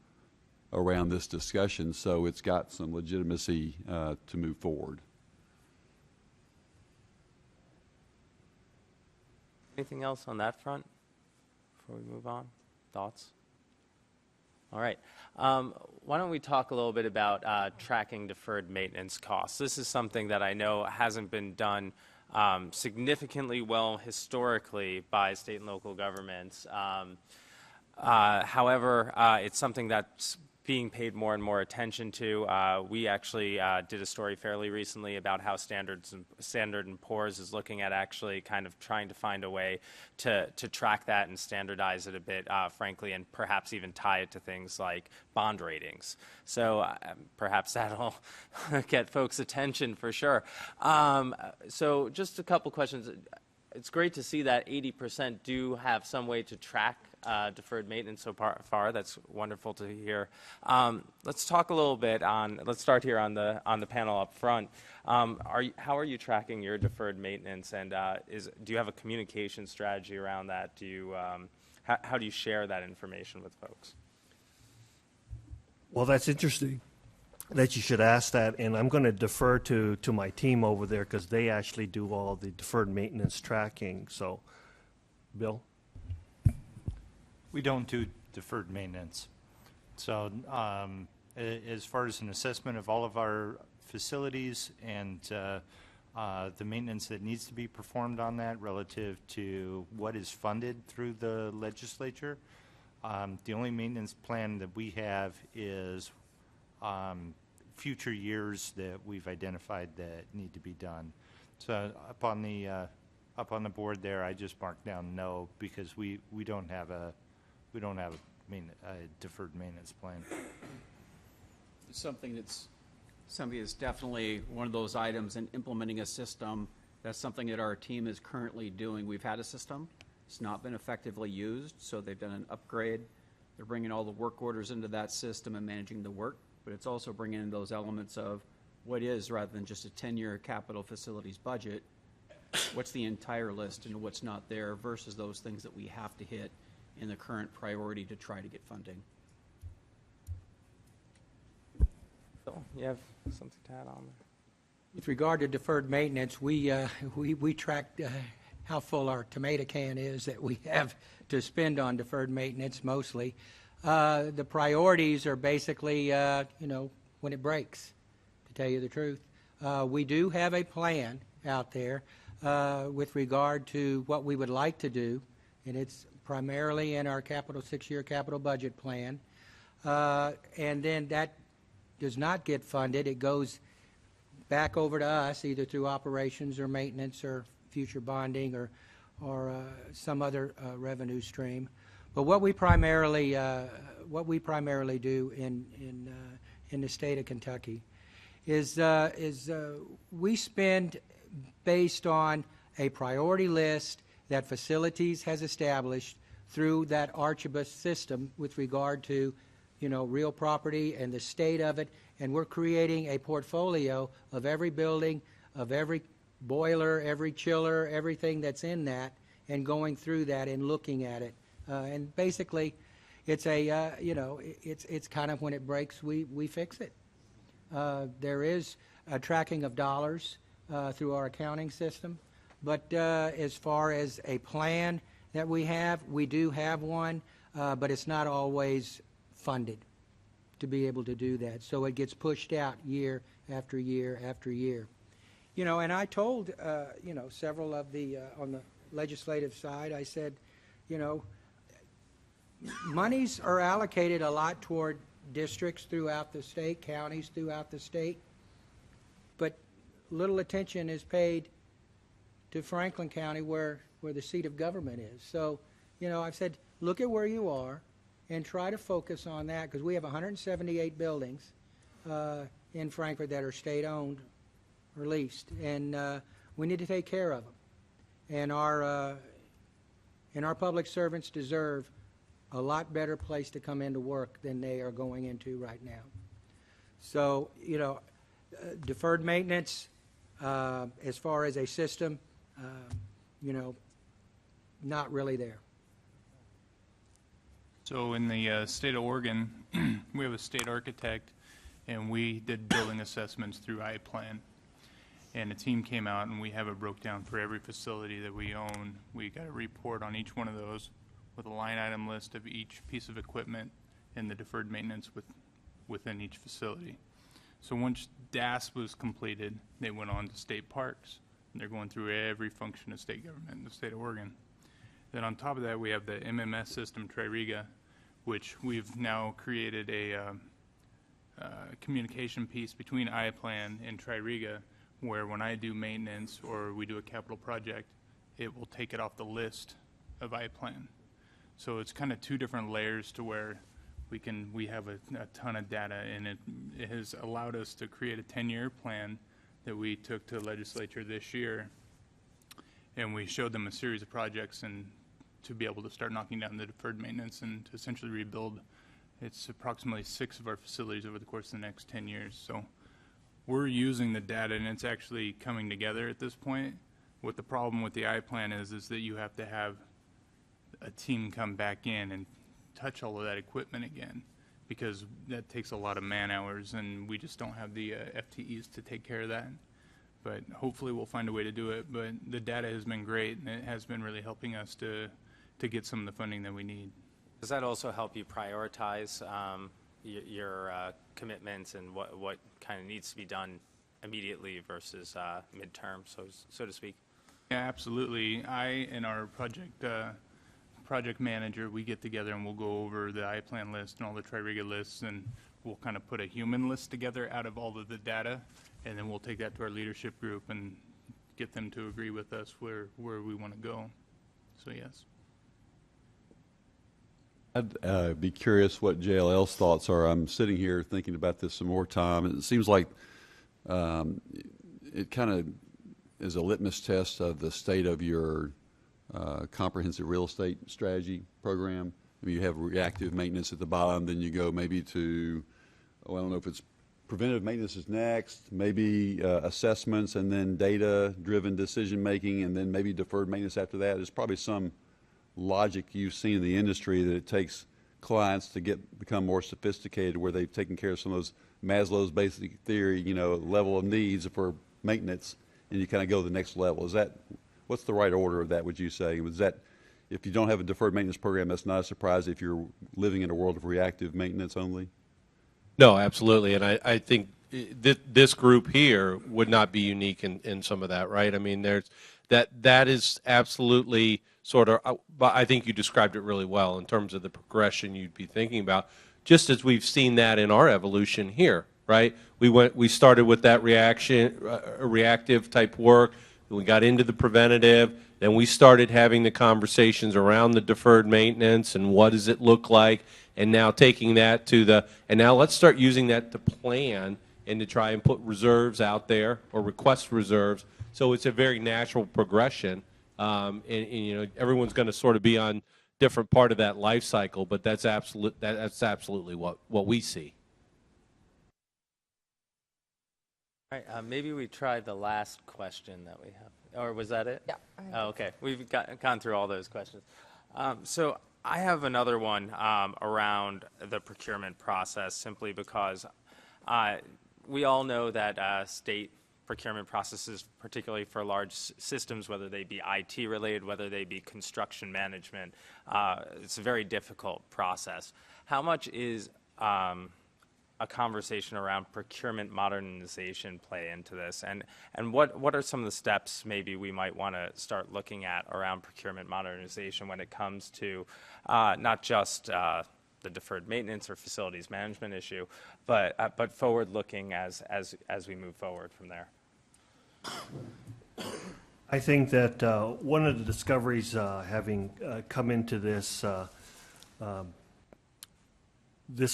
around this discussion so it's got some legitimacy to move forward. Anything else on that front before we move on? Thoughts? All right. Why don't we talk a little bit about tracking deferred maintenance costs? This is something that I know hasn't been done significantly well historically by state and local governments. However, it's something that's being paid more and more attention to. We actually did a story fairly recently about how Standard & Poor's is looking at actually kind of trying to find a way to track that and standardize it a bit, frankly, and perhaps even tie it to things like bond ratings. So perhaps that'll get folks' attention for sure. So just a couple questions. it's great to see that 80% do have some way to track deferred maintenance so far. That's wonderful to hear. Let's talk a little bit let's start here on the panel up front. How are you tracking your deferred maintenance, and do you have a communication strategy around that? How do you share that information with folks? Well, that's interesting that you should ask that, and I'm going to defer to my team over there because they actually do all the deferred maintenance tracking. So, Bill? We don't do deferred maintenance. So as far as an assessment of all of our facilities and the maintenance that needs to be performed on that relative to what is funded through the legislature, the only maintenance plan that we have is future years that we've identified that need to be done. So up on the board there, I just marked down no because we don't have a deferred maintenance plan. Something that's definitely one of those items in implementing a system. That's something that our team is currently doing. We've had a system. It's not been effectively used, so they've done an upgrade. They're bringing all the work orders into that system and managing the work, but it's also bringing in those elements of what is, rather than just a 10-year capital facilities budget, what's the entire list and what's not there versus those things that we have to hit in the current priority to try to get funding. Bill, you have something to add on there? With regard to deferred maintenance, we track how full our tomato can is that we have to spend on deferred maintenance mostly. The priorities are basically, when it breaks, to tell you the truth. We do have a plan out there with regard to what we would like to do, and it's primarily in our 6-year capital budget plan. And then that does not get funded. It goes back over to us either through operations or maintenance or future bonding or some other revenue stream. But what we primarily do in the state of Kentucky is we spend based on a priority list that Facilities has established through that Archibus system with regard to, real property and the state of it, and we're creating a portfolio of every building, of every boiler, every chiller, everything that's in that, and going through that and looking at it. And basically, it's it's kind of when it breaks, we fix it. There is a tracking of dollars through our accounting system, but as far as a plan that we do have one, but it's not always funded to be able to do that. So it gets pushed out year after year after year. And I told, several of the, on the legislative side, I said, monies are allocated a lot toward districts throughout the state, counties throughout the state, but little attention is paid to Franklin County where the seat of government is. So, I've said, look at where you are and try to focus on that, because we have 178 buildings in Frankfort that are state-owned or leased, and we need to take care of them. And our public servants deserve a lot better place to come into work than they are going into right now. So, deferred maintenance, as far as a system, not really there. So in the state of Oregon, we have a state architect, and we did building assessments through iPlan. And a team came out, and we have it broke down for every facility that we own. We got a report on each one of those with a line item list of each piece of equipment and the deferred maintenance within each facility. So once DAS was completed, they went on to state parks. And they're going through every function of state government in the state of Oregon. Then on top of that, we have the MMS system, TRIRIGA, which we've now created a communication piece between iPlan and TRIRIGA, where when I do maintenance or we do a capital project, it will take it off the list of iPlan. So it's kind of two different layers to where we have a ton of data, and it has allowed us to create a 10-year plan that we took to the legislature this year. and we showed them a series of projects and to be able to start knocking down the deferred maintenance and to essentially rebuild. It's approximately 6 of our facilities over the course of the next 10 years. So we're using the data, and it's actually coming together at this point. What the problem with the I-Plan is that you have to have a team come back in and touch all of that equipment again, because that takes a lot of man hours, and we just don't have the FTEs to take care of that. But hopefully we'll find a way to do it. But the data has been great, and it has been really helping us to get some of the funding that we need. Does that also help you prioritize your commitments and what kind of needs to be done immediately versus midterm, so to speak? Yeah, absolutely. I and our project manager, we get together and we'll go over the I-Plan list and all the Tri-Riga lists, and we'll kind of put a human list together out of all of the data, and then we'll take that to our leadership group and get them to agree with us where we want to go. So yes. I'd be curious what JLL's thoughts are. I'm sitting here thinking about this some more time. It seems like it kind of is a litmus test of the state of your comprehensive real estate strategy program. I mean, you have reactive maintenance at the bottom, then you go maybe to, I don't know if it's preventive maintenance is next, maybe assessments, and then data-driven decision-making, and then maybe deferred maintenance after that. There's probably some logic you've seen in the industry that it takes clients to become more sophisticated, where they've taken care of some of those Maslow's basic theory, level of needs for maintenance, and you kind of go to the next level. What's the right order of that, would you say? Was that, if you don't have a deferred maintenance program, that's not a surprise if you're living in a world of reactive maintenance only? No, absolutely. And I think this group here would not be unique in some of that, right? I mean, that is absolutely sort of, but I think you described it really well in terms of the progression you'd be thinking about, just as we've seen that in our evolution here, right? We started with that reactive type work, then we got into the preventative, then we started having the conversations around the deferred maintenance and what does it look like, and now taking that and now let's start using that to plan and to try and put reserves out there or request reserves. So it's a very natural progression. And everyone's going to sort of be on different part of that life cycle, but that's absolutely what we see. All right, maybe we try the last question that we have, or was that it? Yeah. Oh, okay. We've gone through all those questions. So I have another one around the procurement process, simply because we all know that state procurement processes, particularly for large systems, whether they be IT related, whether they be construction management, it's a very difficult process. How much is a conversation around procurement modernization play into this? And what are some of the steps maybe we might want to start looking at around procurement modernization when it comes to not just the deferred maintenance or facilities management issue, but forward-looking as we move forward from there? I think that one of the discoveries, having come into this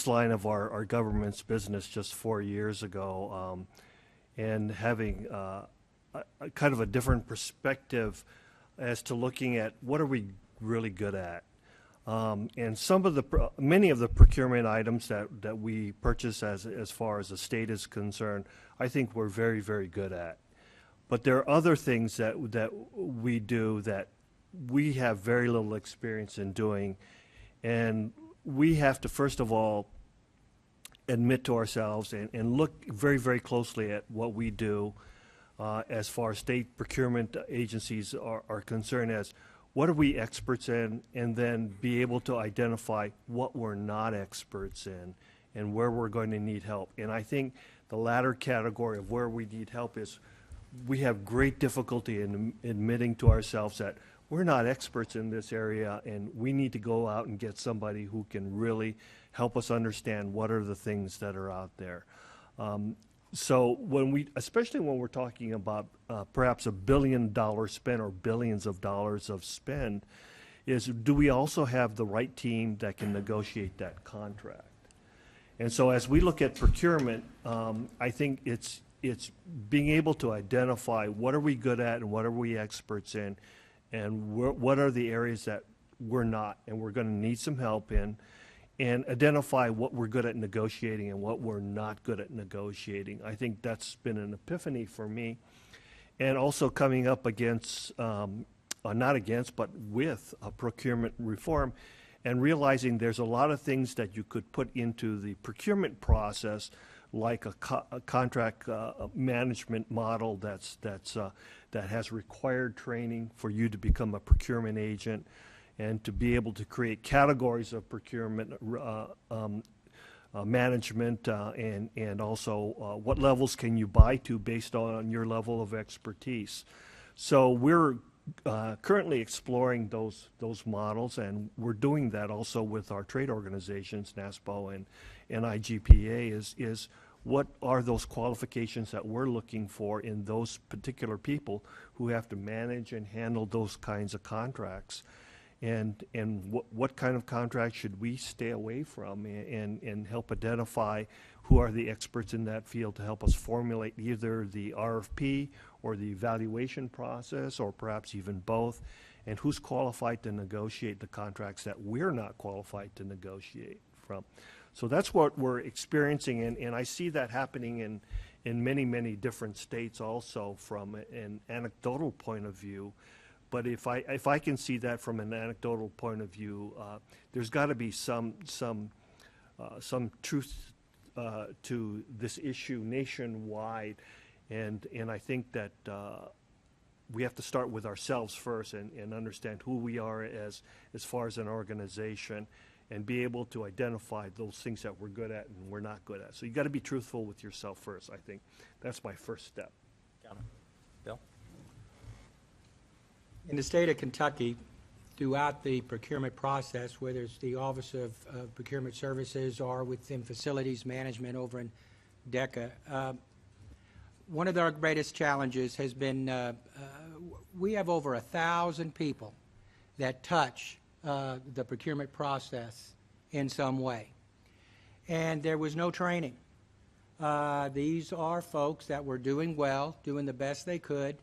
line of our government's business just 4 years ago, and having a kind of a different perspective as to looking at what are we really good at. And many of the procurement items that we purchase as far as the state is concerned, I think we're very, very good at. But there are other things that we do that we have very little experience in doing, and we have to first of all admit to ourselves and look very, very closely at what we do as far as state procurement agencies are concerned, as what are we experts in, and then be able to identify what we're not experts in and where we're going to need help. And I think the latter category of where we need help is we have great difficulty in admitting to ourselves that we're not experts in this area, and we need to go out and get somebody who can really help us understand what are the things that are out there. So especially when we're talking about perhaps $1 billion spend or billions of dollars of spend, do we also have the right team that can negotiate that contract? And so as we look at procurement, I think it's it's being able to identify what are we good at and what are we experts in, and what are the areas that we're not and we're going to need some help in, and identify what we're good at negotiating and what we're not good at negotiating. I think that's been an epiphany for me. And also coming up against, not against, but with a procurement reform, and realizing there's a lot of things that you could put into the procurement process, like a contract management model that has required training for you to become a procurement agent, and to be able to create categories of procurement management, and also what levels can you buy to based on your level of expertise. So we're currently exploring those models, and we're doing that also with our trade organizations, NASPO and IGPA, is what are those qualifications that we're looking for in those particular people who have to manage and handle those kinds of contracts. And what kind of contracts should we stay away from, and help identify who are the experts in that field to help us formulate either the RFP or the evaluation process, or perhaps even both, and who's qualified to negotiate the contracts that we're not qualified to negotiate from. So that's what we're experiencing, and I see that happening in many, many different states also from an anecdotal point of view. But if I can see that from an anecdotal point of view, there's got to be some truth to this issue nationwide, and I think that we have to start with ourselves first, and understand who we are as far as an organization, and be able to identify those things that we're good at and we're not good at. So you got to be truthful with yourself first. I think that's my first step. Got it. Bill? In the state of Kentucky, throughout the procurement process, whether it's the Office of Procurement Services or within Facilities Management over in DECA, one of our greatest challenges has been we have over 1,000 people that touch the procurement process in some way. And there was no training. These are folks that were doing well, doing the best they could.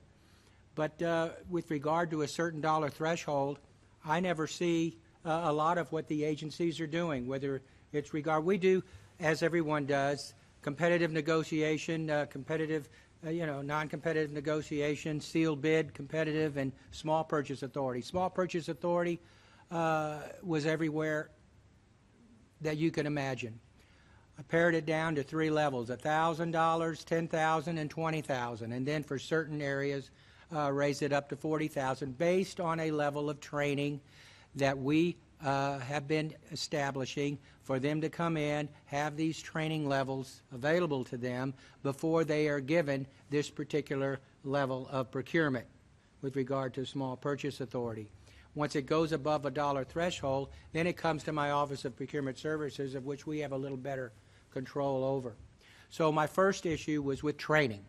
But with regard to a certain dollar threshold, I never see a lot of what the agencies are doing, whether it's we do, as everyone does, competitive negotiation, competitive, non-competitive negotiation, sealed bid, competitive, and small purchase authority. Small purchase authority was everywhere that you can imagine. I pared it down to 3 levels, $1,000, $10,000, and $20,000, and then for certain areas, raise it up to $40,000 based on a level of training that we have been establishing for them to come in, have these training levels available to them before they are given this particular level of procurement with regard to small purchase authority. Once it goes above a dollar threshold, then it comes to my Office of Procurement Services, of which we have a little better control over. So my first issue was with training.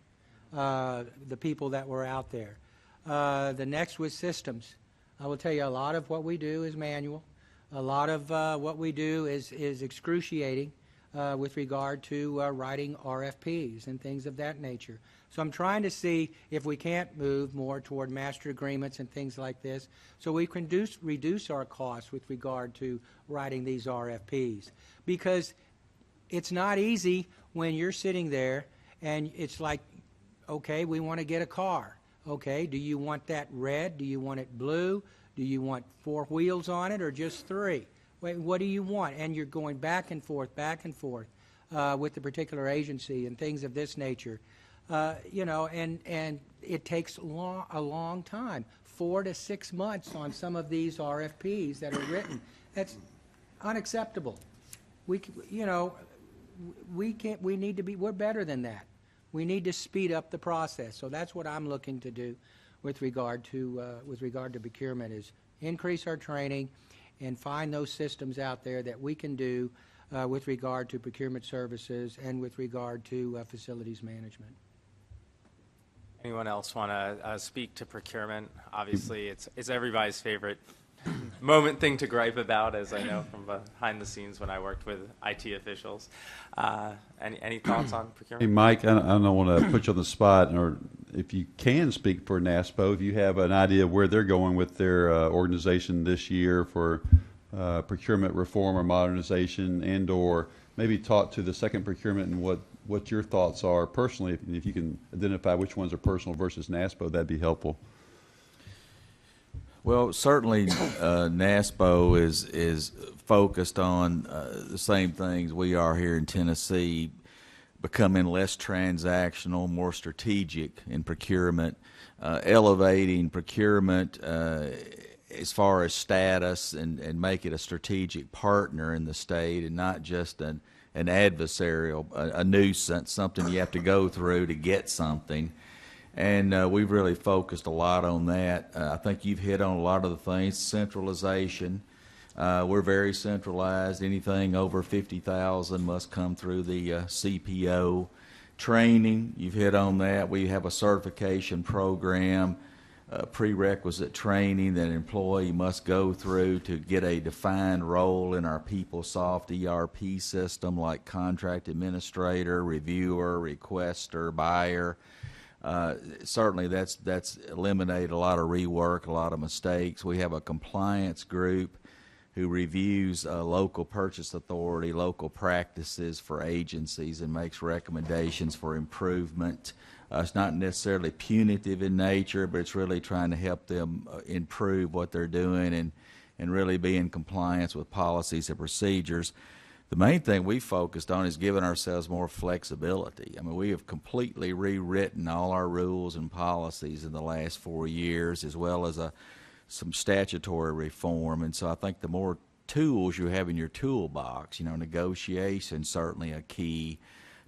The people that were out there. The next was systems. I will tell you, a lot of what we do is manual. A lot of what we do is excruciating with regard to writing RFPs and things of that nature. So I'm trying to see if we can't move more toward master agreements and things like this, so we can reduce our costs with regard to writing these RFPs. Because it's not easy when you're sitting there and it's like, okay, we want to get a car. Okay, do you want that red? Do you want it blue? Do you want 4 wheels on it or just 3? Wait, what do you want? And you're going back and forth with the particular agency and things of this nature. And it takes a long time, 4 to 6 months on some of these RFPs that are written. That's unacceptable. We're better than that. We need to speed up the process. So that's what I'm looking to do with regard to procurement, is increase our training and find those systems out there that we can do with regard to procurement services and with regard to facilities management. Anyone else want to speak to procurement? Obviously, it's everybody's favorite moment thing to gripe about, as I know from behind the scenes when I worked with IT officials. Any thoughts on Hey, procurement? Mike, I don't want to put you on the spot, or if you can speak for NASPO, if you have an idea of where they're going with their organization this year for procurement reform or modernization, and or maybe talk to the second procurement and what your thoughts are personally. If you can identify which ones are personal versus NASPO, that'd be helpful. Well, certainly NASPO is focused on the same things we are here in Tennessee, becoming less transactional, more strategic in procurement, elevating procurement as far as status and make it a strategic partner in the state and not just an adversarial, a nuisance, something you have to go through to get something. And we've really focused a lot on that. I think you've hit on a lot of the things. Centralization. We're very centralized. Anything over 50,000 must come through the CPO. Training, you've hit on that. We have a certification program, prerequisite training that an employee must go through to get a defined role in our PeopleSoft ERP system, like contract administrator, reviewer, requester, buyer. Certainly that's eliminated a lot of rework, a lot of mistakes. We have a compliance group who reviews local purchase authority, local practices for agencies, and makes recommendations for improvement. It's not necessarily punitive in nature, but it's really trying to help them improve what they're doing and really be in compliance with policies and procedures. The main thing we focused on is giving ourselves more flexibility. I mean, we have completely rewritten all our rules and policies in the last 4 years, as well as some statutory reform. And so I think the more tools you have in your toolbox, negotiation certainly a key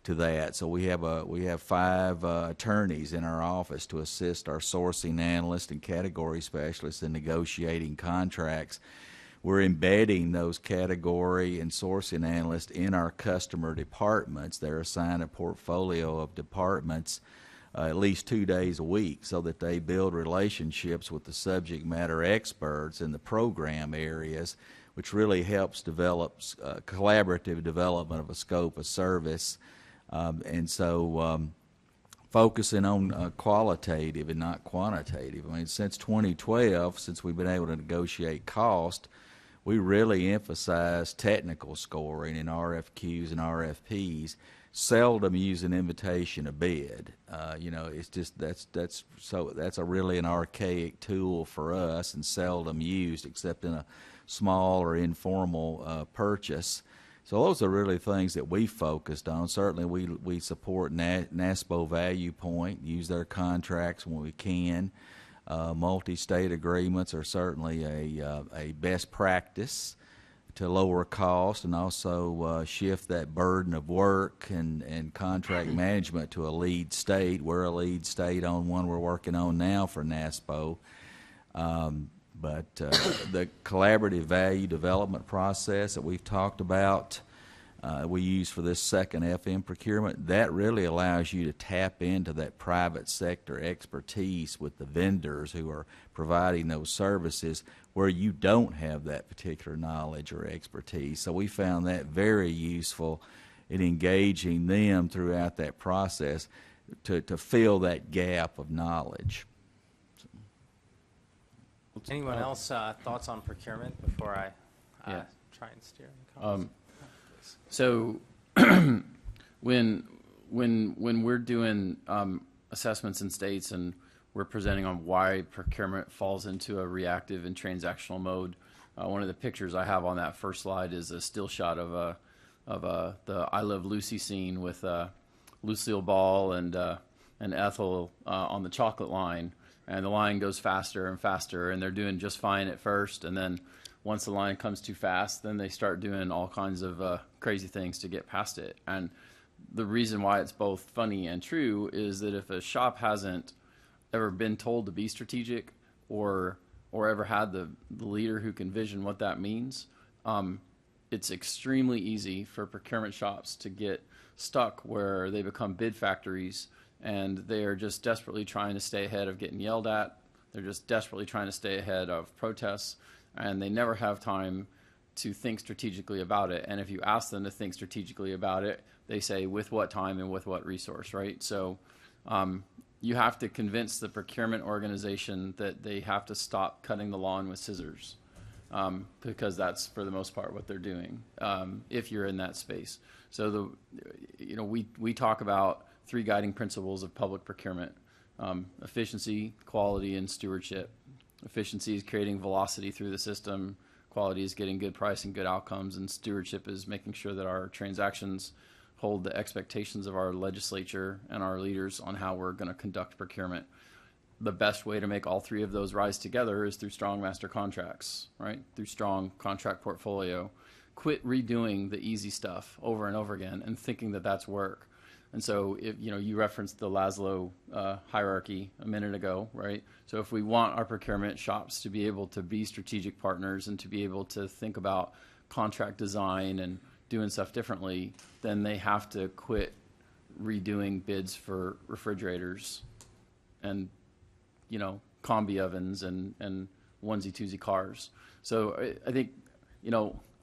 to that. So we have 5 attorneys in our office to assist our sourcing analysts and category specialists in negotiating contracts. We're embedding those category and sourcing analysts in our customer departments. They're assigned a portfolio of departments at least 2 days a week so that they build relationships with the subject matter experts in the program areas, which really helps develop collaborative development of a scope of service. Focusing on qualitative and not quantitative. I mean, since 2012, since we've been able to negotiate cost, we really emphasize technical scoring in RFQs and RFPs. Seldom use an invitation to bid. It's just that's a really an archaic tool for us and seldom used except in a small or informal purchase. So those are really things that we focused on. Certainly we support NASPO Value Point, use their contracts when we can. Multi-state agreements are certainly a best practice to lower cost and also shift that burden of work and contract management to a lead state. We're a lead state on one we're working on now for NASPO. But the collaborative value development process that we've talked about, we use for this second FM procurement, that really allows you to tap into that private sector expertise with the vendors who are providing those services where you don't have that particular knowledge or expertise. So we found that very useful in engaging them throughout that process to fill that gap of knowledge. Anyone else thoughts on procurement before I try and steer the conversation? So when we're doing assessments in states and we're presenting on why procurement falls into a reactive and transactional mode, one of the pictures I have on that first slide is a still shot of the I Love Lucy scene with Lucille Ball and Ethel on the chocolate line, and the line goes faster and faster, and they're doing just fine at first, and then once the line comes too fast, then they start doing all kinds of crazy things to get past it. And the reason why it's both funny and true is that if a shop hasn't ever been told to be strategic or ever had the leader who can vision what that means, it's extremely easy for procurement shops to get stuck where they become bid factories and they are just desperately trying to stay ahead of getting yelled at. They're just desperately trying to stay ahead of protests. and they never have time to think strategically about it. And if you ask them to think strategically about it, they say with what time and with what resource, right? So you have to convince the procurement organization that they have to stop cutting the lawn with scissors, because that's for the most part what they're doing, if you're in that space. So we talk about 3 guiding principles of public procurement: efficiency, quality, and stewardship. Efficiency is creating velocity through the system. Quality is getting good price and good outcomes, and stewardship is making sure that our transactions hold the expectations of our legislature and our leaders on how we're going to conduct procurement. The best way to make all 3 of those rise together is through strong master contracts, right? Through strong contract portfolio. Quit redoing the easy stuff over and over again and thinking that that's work. And so, if you referenced the Laszlo hierarchy a minute ago, right? So if we want our procurement shops to be able to be strategic partners and to be able to think about contract design and doing stuff differently, then they have to quit redoing bids for refrigerators and, combi ovens and onesie-twosie cars. So I think,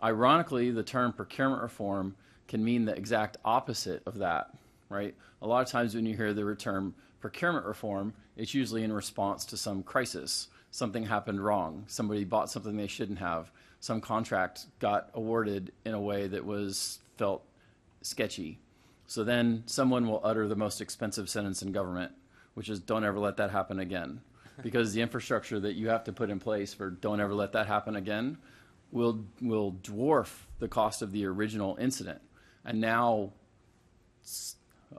ironically, the term procurement reform can mean the exact opposite of that, right? A lot of times when you hear the term procurement reform, it's usually in response to some crisis. Something happened wrong. Somebody bought something they shouldn't have. Some contract got awarded in a way that felt sketchy. So then someone will utter the most expensive sentence in government, which is don't ever let that happen again. Because the infrastructure that you have to put in place for don't ever let that happen again will dwarf the cost of the original incident. And now,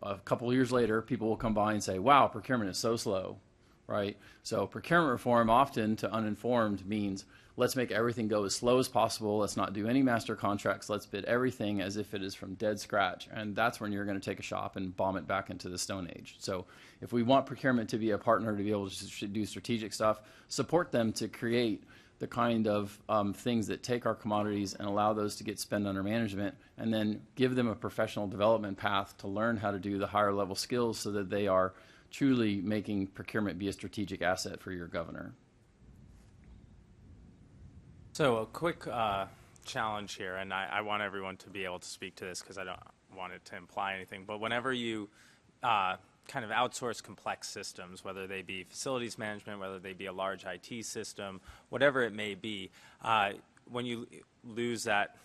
a couple of years later, people will come by and say, wow, procurement is so slow, right? So procurement reform often to uninformed means let's make everything go as slow as possible. Let's not do any master contracts. Let's bid everything as if it is from dead scratch. And that's when you're going to take a shop and bomb it back into the Stone Age. So if we want procurement to be a partner to be able to do strategic stuff, support them to create the kind of things that take our commodities and allow those to get spent under management, and then give them a professional development path to learn how to do the higher level skills so that they are truly making procurement be a strategic asset for your governor. So a quick challenge here, and I want everyone to be able to speak to this because I don't want it to imply anything, but whenever you kind of outsource complex systems, whether they be facilities management, whether they be a large IT system, whatever it may be, when you lose that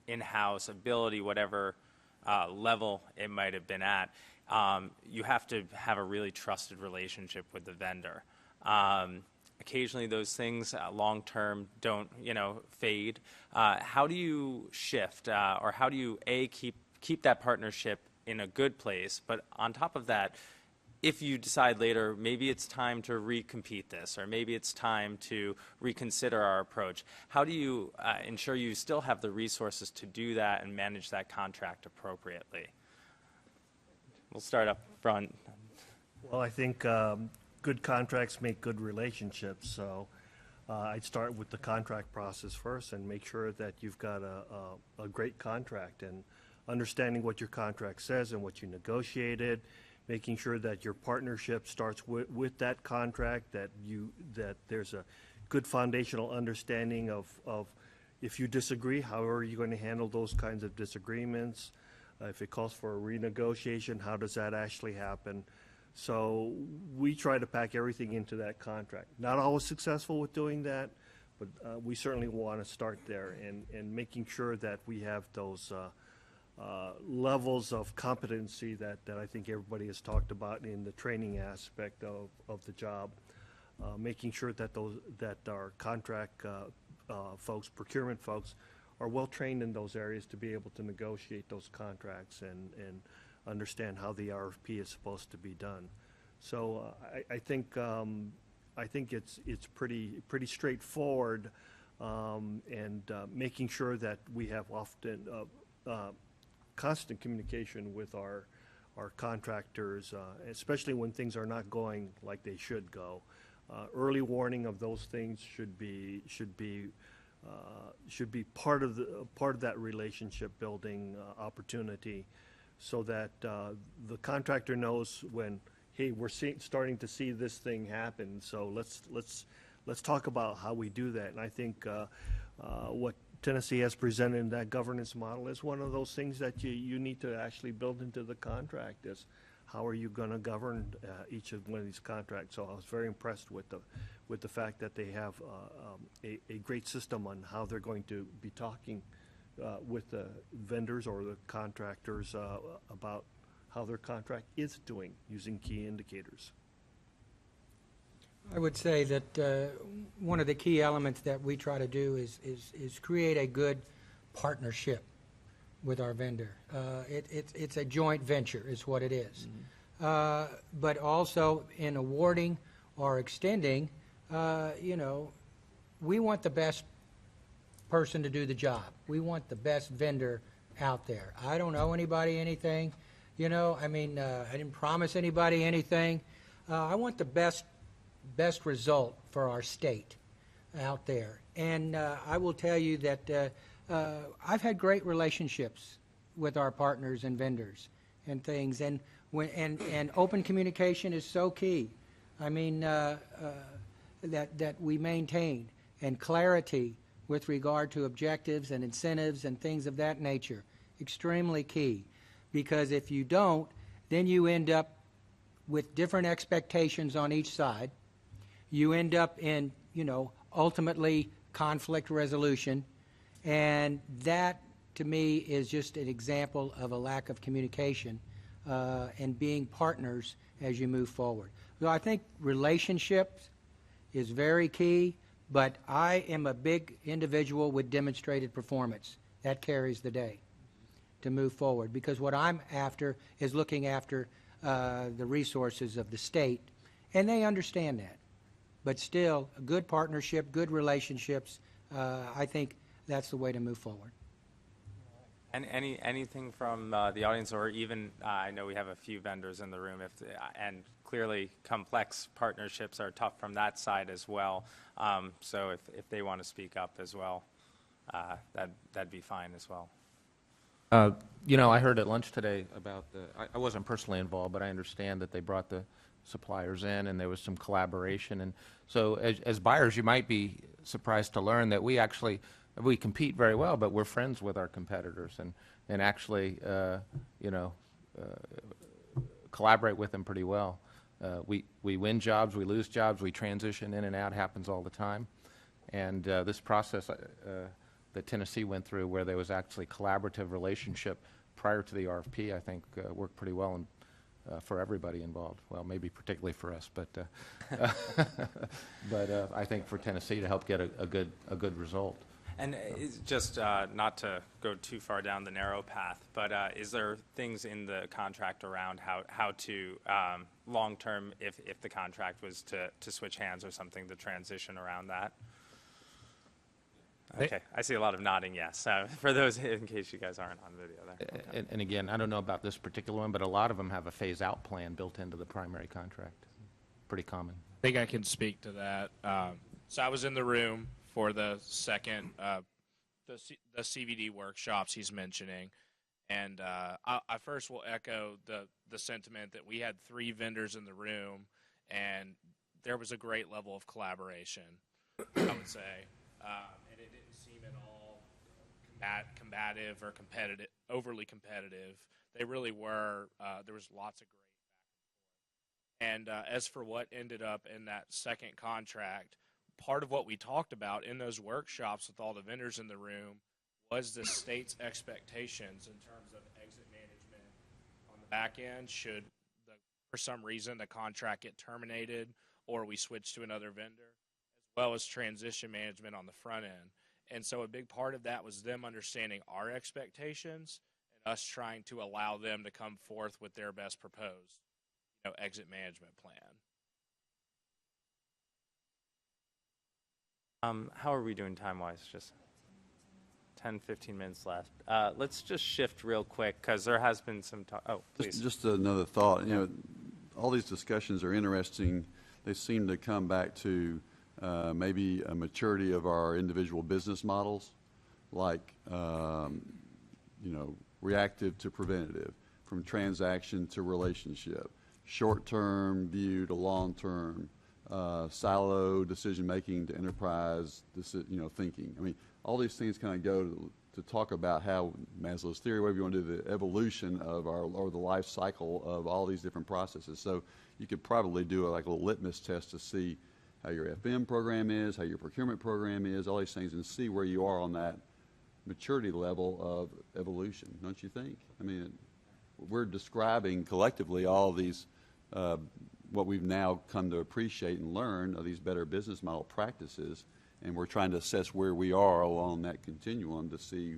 in-house ability, whatever level it might have been at, you have to have a really trusted relationship with the vendor. Occasionally those things long-term don't, fade. How do you shift, or how do you, keep that partnership in a good place, but on top of that, if you decide later, maybe it's time to recompete this, or maybe it's time to reconsider our approach, how do you ensure you still have the resources to do that and manage that contract appropriately? We'll start up front. Well, I think good contracts make good relationships, so I'd start with the contract process first and make sure that you've got a great contract, and understanding what your contract says and what you negotiated, making sure that your partnership starts with that contract, that there's a good foundational understanding of if you disagree, how are you going to handle those kinds of disagreements? If it calls for a renegotiation, how does that actually happen? So we try to pack everything into that contract. Not always successful with doing that, but we certainly want to start there and making sure that we have those levels of competency that I think everybody has talked about in the training aspect of the job, making sure that our contract folks, procurement folks, are well trained in those areas to be able to negotiate those contracts and understand how the RFP is supposed to be done. So I think it's pretty straightforward, and making sure that we have often constant communication with our contractors, especially when things are not going like they should go. Early warning of those things should be part of that relationship building opportunity, so that the contractor knows when, hey, we're starting to see this thing happen, so let's let's talk about how we do that. And I think what Tennessee has presented in that governance model is one of those things that you need to actually build into the contract is how are you going to govern each of one of these contracts. So I was very impressed with the fact that they have a great system on how they're going to be talking with the vendors or the contractors about how their contract is doing using key indicators. I would say that one of the key elements that we try to do is create a good partnership with our vendor. It's a joint venture is what it is. But also in awarding or extending, we want the best person to do the job. We want the best vendor out there. I don't owe anybody anything. I didn't promise anybody anything. I want the best result for our state out there. And I will tell you that I've had great relationships with our partners and vendors and things. And open communication is so key. That we maintain, and clarity with regard to objectives and incentives and things of that nature, extremely key. Because if you don't, then you end up with different expectations on each side. You end up in, ultimately conflict resolution. And that, to me, is just an example of a lack of communication and being partners as you move forward. So I think relationships is very key, but I am a big individual with demonstrated performance. That carries the day to move forward, because what I'm after is looking after the resources of the state, and they understand that. But still, a good partnership, good relationships, I think that's the way to move forward. And anything from the audience, or even I know we have a few vendors in the room, and clearly complex partnerships are tough from that side as well. So if they want to speak up as well, that'd be fine as well. I heard at lunch today about I wasn't personally involved, but I understand that they brought the suppliers in and there was some collaboration. And so as buyers, you might be surprised to learn that we compete very well, but we're friends with our competitors and actually, collaborate with them pretty well. We win jobs, we lose jobs, we transition in and out, happens all the time. And this process that Tennessee went through, where there was actually collaborative relationship prior to the RFP, I think worked pretty well for everybody involved. Well, maybe particularly for us, but I think for Tennessee to help get a good result. And it's just not to go too far down the narrow path, but is there things in the contract around how to long-term, if the contract was to switch hands or something, the transition around that? Okay, I see a lot of nodding yes. For those, in case you guys aren't on video there. Okay. And again, I don't know about this particular one, but a lot of them have a phase-out plan built into the primary contract. Pretty common. I think I can speak to that. So I was in the room for the second, the CVD workshops he's mentioning. And I first will echo the sentiment that we had 3 vendors in the room, and there was a great level of collaboration, I would say. And it didn't seem at all combative or competitive, overly competitive. They really were. There was lots of great back and forth. And as for what ended up in that second contract, part of what we talked about in those workshops with all the vendors in the room was the state's expectations in terms of exit management on the back end should, for some reason, the contract get terminated or we switch to another vendor, as well as transition management on the front end. And so a big part of that was them understanding our expectations and us trying to allow them to come forth with their best proposed, exit management plan. How are we doing time-wise? Just 10, 15 minutes left. Let's just shift real quick because there has been some talk. Oh, please. Just another thought. All these discussions are interesting. They seem to come back to maybe a maturity of our individual business models, like reactive to preventative, from transaction to relationship, short-term view to long-term silo decision-making to enterprise thinking. I mean, all these things kind of go to talk about how Maslow's theory, whatever you want to do, the evolution of or the life cycle of all these different processes. So you could probably do like a little litmus test to see how your FM program is, how your procurement program is, all these things, and see where you are on that maturity level of evolution, don't you think? I mean, we're describing collectively all these, what we've now come to appreciate and learn of these better business model practices, and we're trying to assess where we are along that continuum to see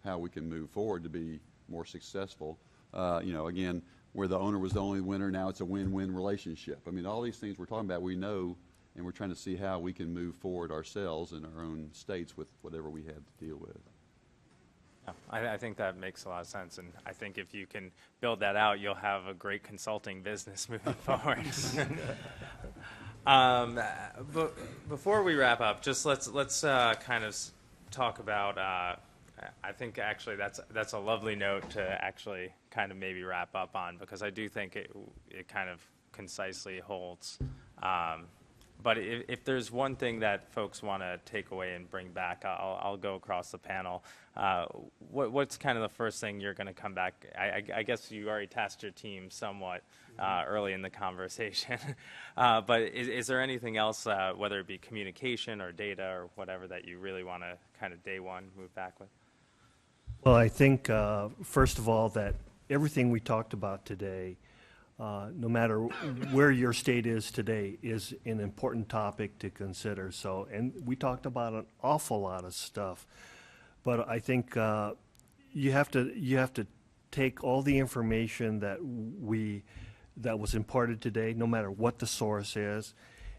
how we can move forward to be more successful. Again, where the owner was the only winner, now it's a win-win relationship. I mean, all these things we're talking about, we know, and we're trying to see how we can move forward ourselves in our own states with whatever we have to deal with. I think that makes a lot of sense, and I think if you can build that out, you'll have a great consulting business moving forward. But before we wrap up, just let's kind of talk about. I think actually that's a lovely note to actually kind of maybe wrap up on, because I do think it kind of concisely holds. But if there's one thing that folks want to take away and bring back, I'll go across the panel. What's kind of the first thing you're going to come back? I guess you already tasked your team somewhat early in the conversation. But is there anything else, whether it be communication or data or whatever, that you really want to kind of day one move back with? Well, I think, first of all, that everything we talked about today, no matter where your state is today, is an important topic to consider. So, and we talked about an awful lot of stuff, but I think you have to take all the information that was imparted today, no matter what the source is,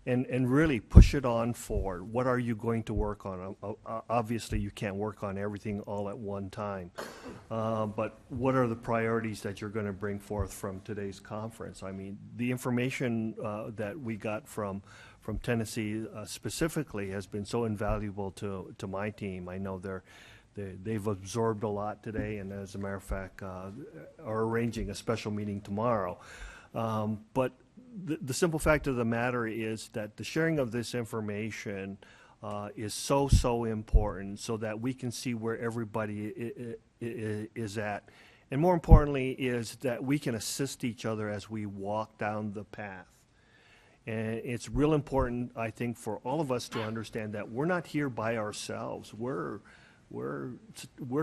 and really push it on forward. What are you going to work on? Obviously, you can't work on everything all at one time, but what are the priorities that you're going to bring forth from today's conference? I mean, the information that we got from Tennessee specifically has been so invaluable to my team. I know they've absorbed a lot today, and as a matter of fact, are arranging a special meeting tomorrow. But the simple fact of the matter is that the sharing of this information is so important, so that we can see where everybody is at. And more importantly is that we can assist each other as we walk down the path. And it's real important, I think, for all of us to understand that we're not here by ourselves. We're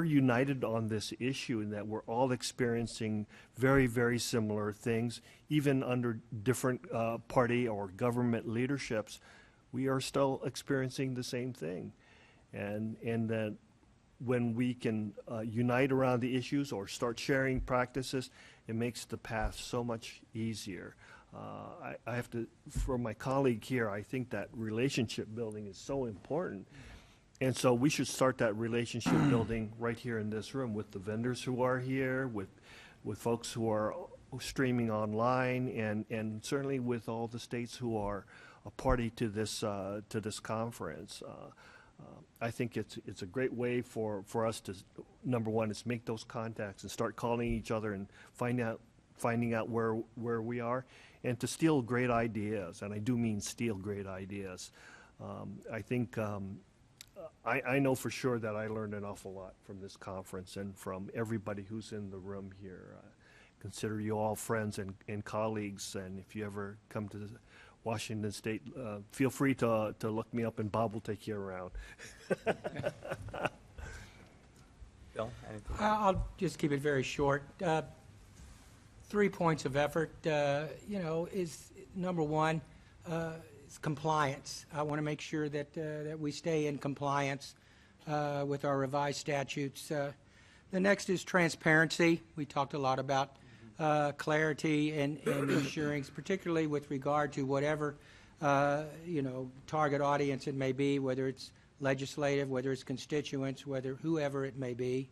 united on this issue, and that we're all experiencing very similar things. Even under different party or government leaderships, we are still experiencing the same thing. And that when we can unite around the issues or start sharing practices, it makes the path so much easier. I have to, for my colleague here, I think that relationship building is so important. And so we should start that relationship building right here in this room with the vendors who are here, with folks who are streaming online, and certainly with all the states who are a party to this conference. I think it's a great way for us to, number one, is make those contacts and start calling each other and finding out where we are, and to steal great ideas. And I do mean steal great ideas. I think. I know for sure that I learned an awful lot from this conference and from everybody who's in the room here. Consider you all friends and colleagues, and if you ever come to Washington State, feel free to look me up, and Bob will take you around. Bill, anything? I'll just keep it very short. 3 points of effort, is number one, is compliance. I want to make sure that we stay in compliance with our revised statutes. The next is transparency. We talked a lot about clarity and ensuring, particularly with regard to whatever target audience it may be, whether it's legislative, whether it's constituents, whoever it may be.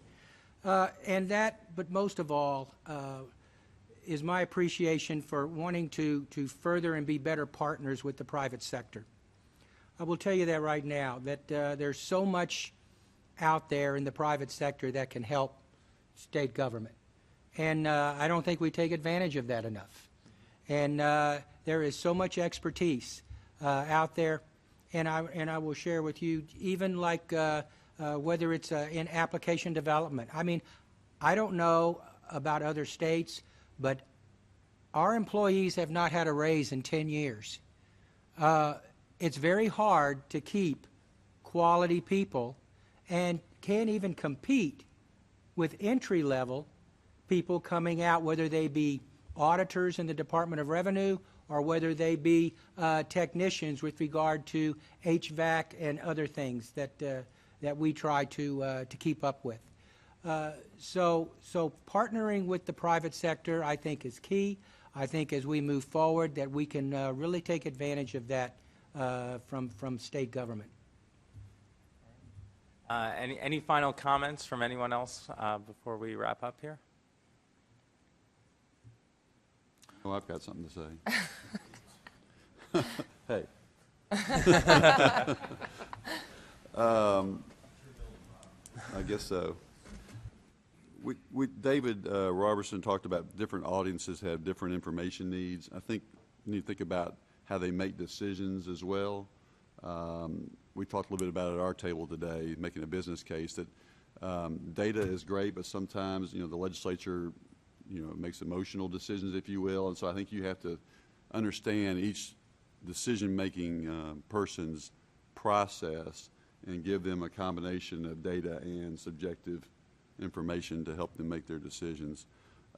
And that, but most of all, is my appreciation for wanting to further and be better partners with the private sector. I will tell you that right now, that there's so much out there in the private sector that can help state government. And I don't think we take advantage of that enough. And there is so much expertise out there, and I will share with you, even like whether it's in application development. I mean, I don't know about other states, but our employees have not had a raise in 10 years. It's very hard to keep quality people and can't even compete with entry-level people coming out, whether they be auditors in the Department of Revenue or whether they be technicians with regard to HVAC and other things that we try to keep up with. So partnering with the private sector, I think, is key. I think as we move forward that we can really take advantage of that from state government. Any final comments from anyone else before we wrap up here? Oh, I've got something to say. Hey. I guess so. David Robertson talked about different audiences have different information needs. I think you need to think about how they make decisions as well. We talked a little bit about it at our table today, making a business case that data is great, but sometimes, the legislature, makes emotional decisions, if you will. And so I think you have to understand each decision-making person's process and give them a combination of data and subjective information to help them make their decisions.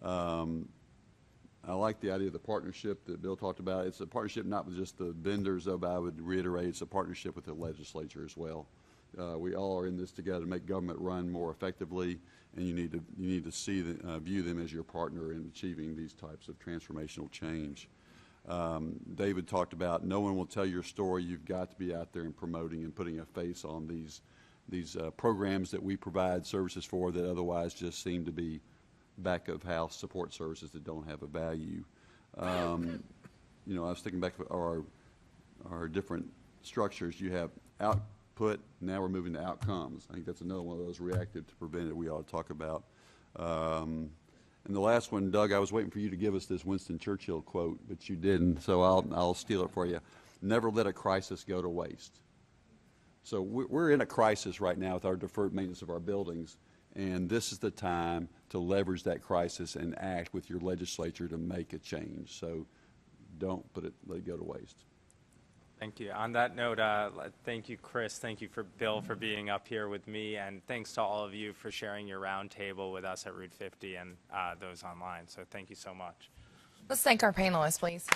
I like the idea of the partnership that Bill talked about. It's a partnership not with just the vendors, though, but I would reiterate it's a partnership with the legislature as well. We all are in this together to make government run more effectively, and you need to see view them as your partner in achieving these types of transformational change. David talked about no one will tell your story. You've got to be out there and promoting and putting a face on these programs that we provide services for that otherwise just seem to be back of house support services that don't have a value. I was thinking back to our different structures. You have output, now we're moving to outcomes. I think that's another one of those reactive to preventive we ought to talk about. And the last one, Doug, I was waiting for you to give us this Winston Churchill quote, but you didn't, so I'll steal it for you. Never let a crisis go to waste. So we're in a crisis right now with our deferred maintenance of our buildings, and this is the time to leverage that crisis and act with your legislature to make a change. So don't let it go to waste. Thank you. On that note, thank you, Chris. Thank you, Bill, for being up here with me. And thanks to all of you for sharing your roundtable with us at Route 50 and those online. So thank you so much. Let's thank our panelists, please.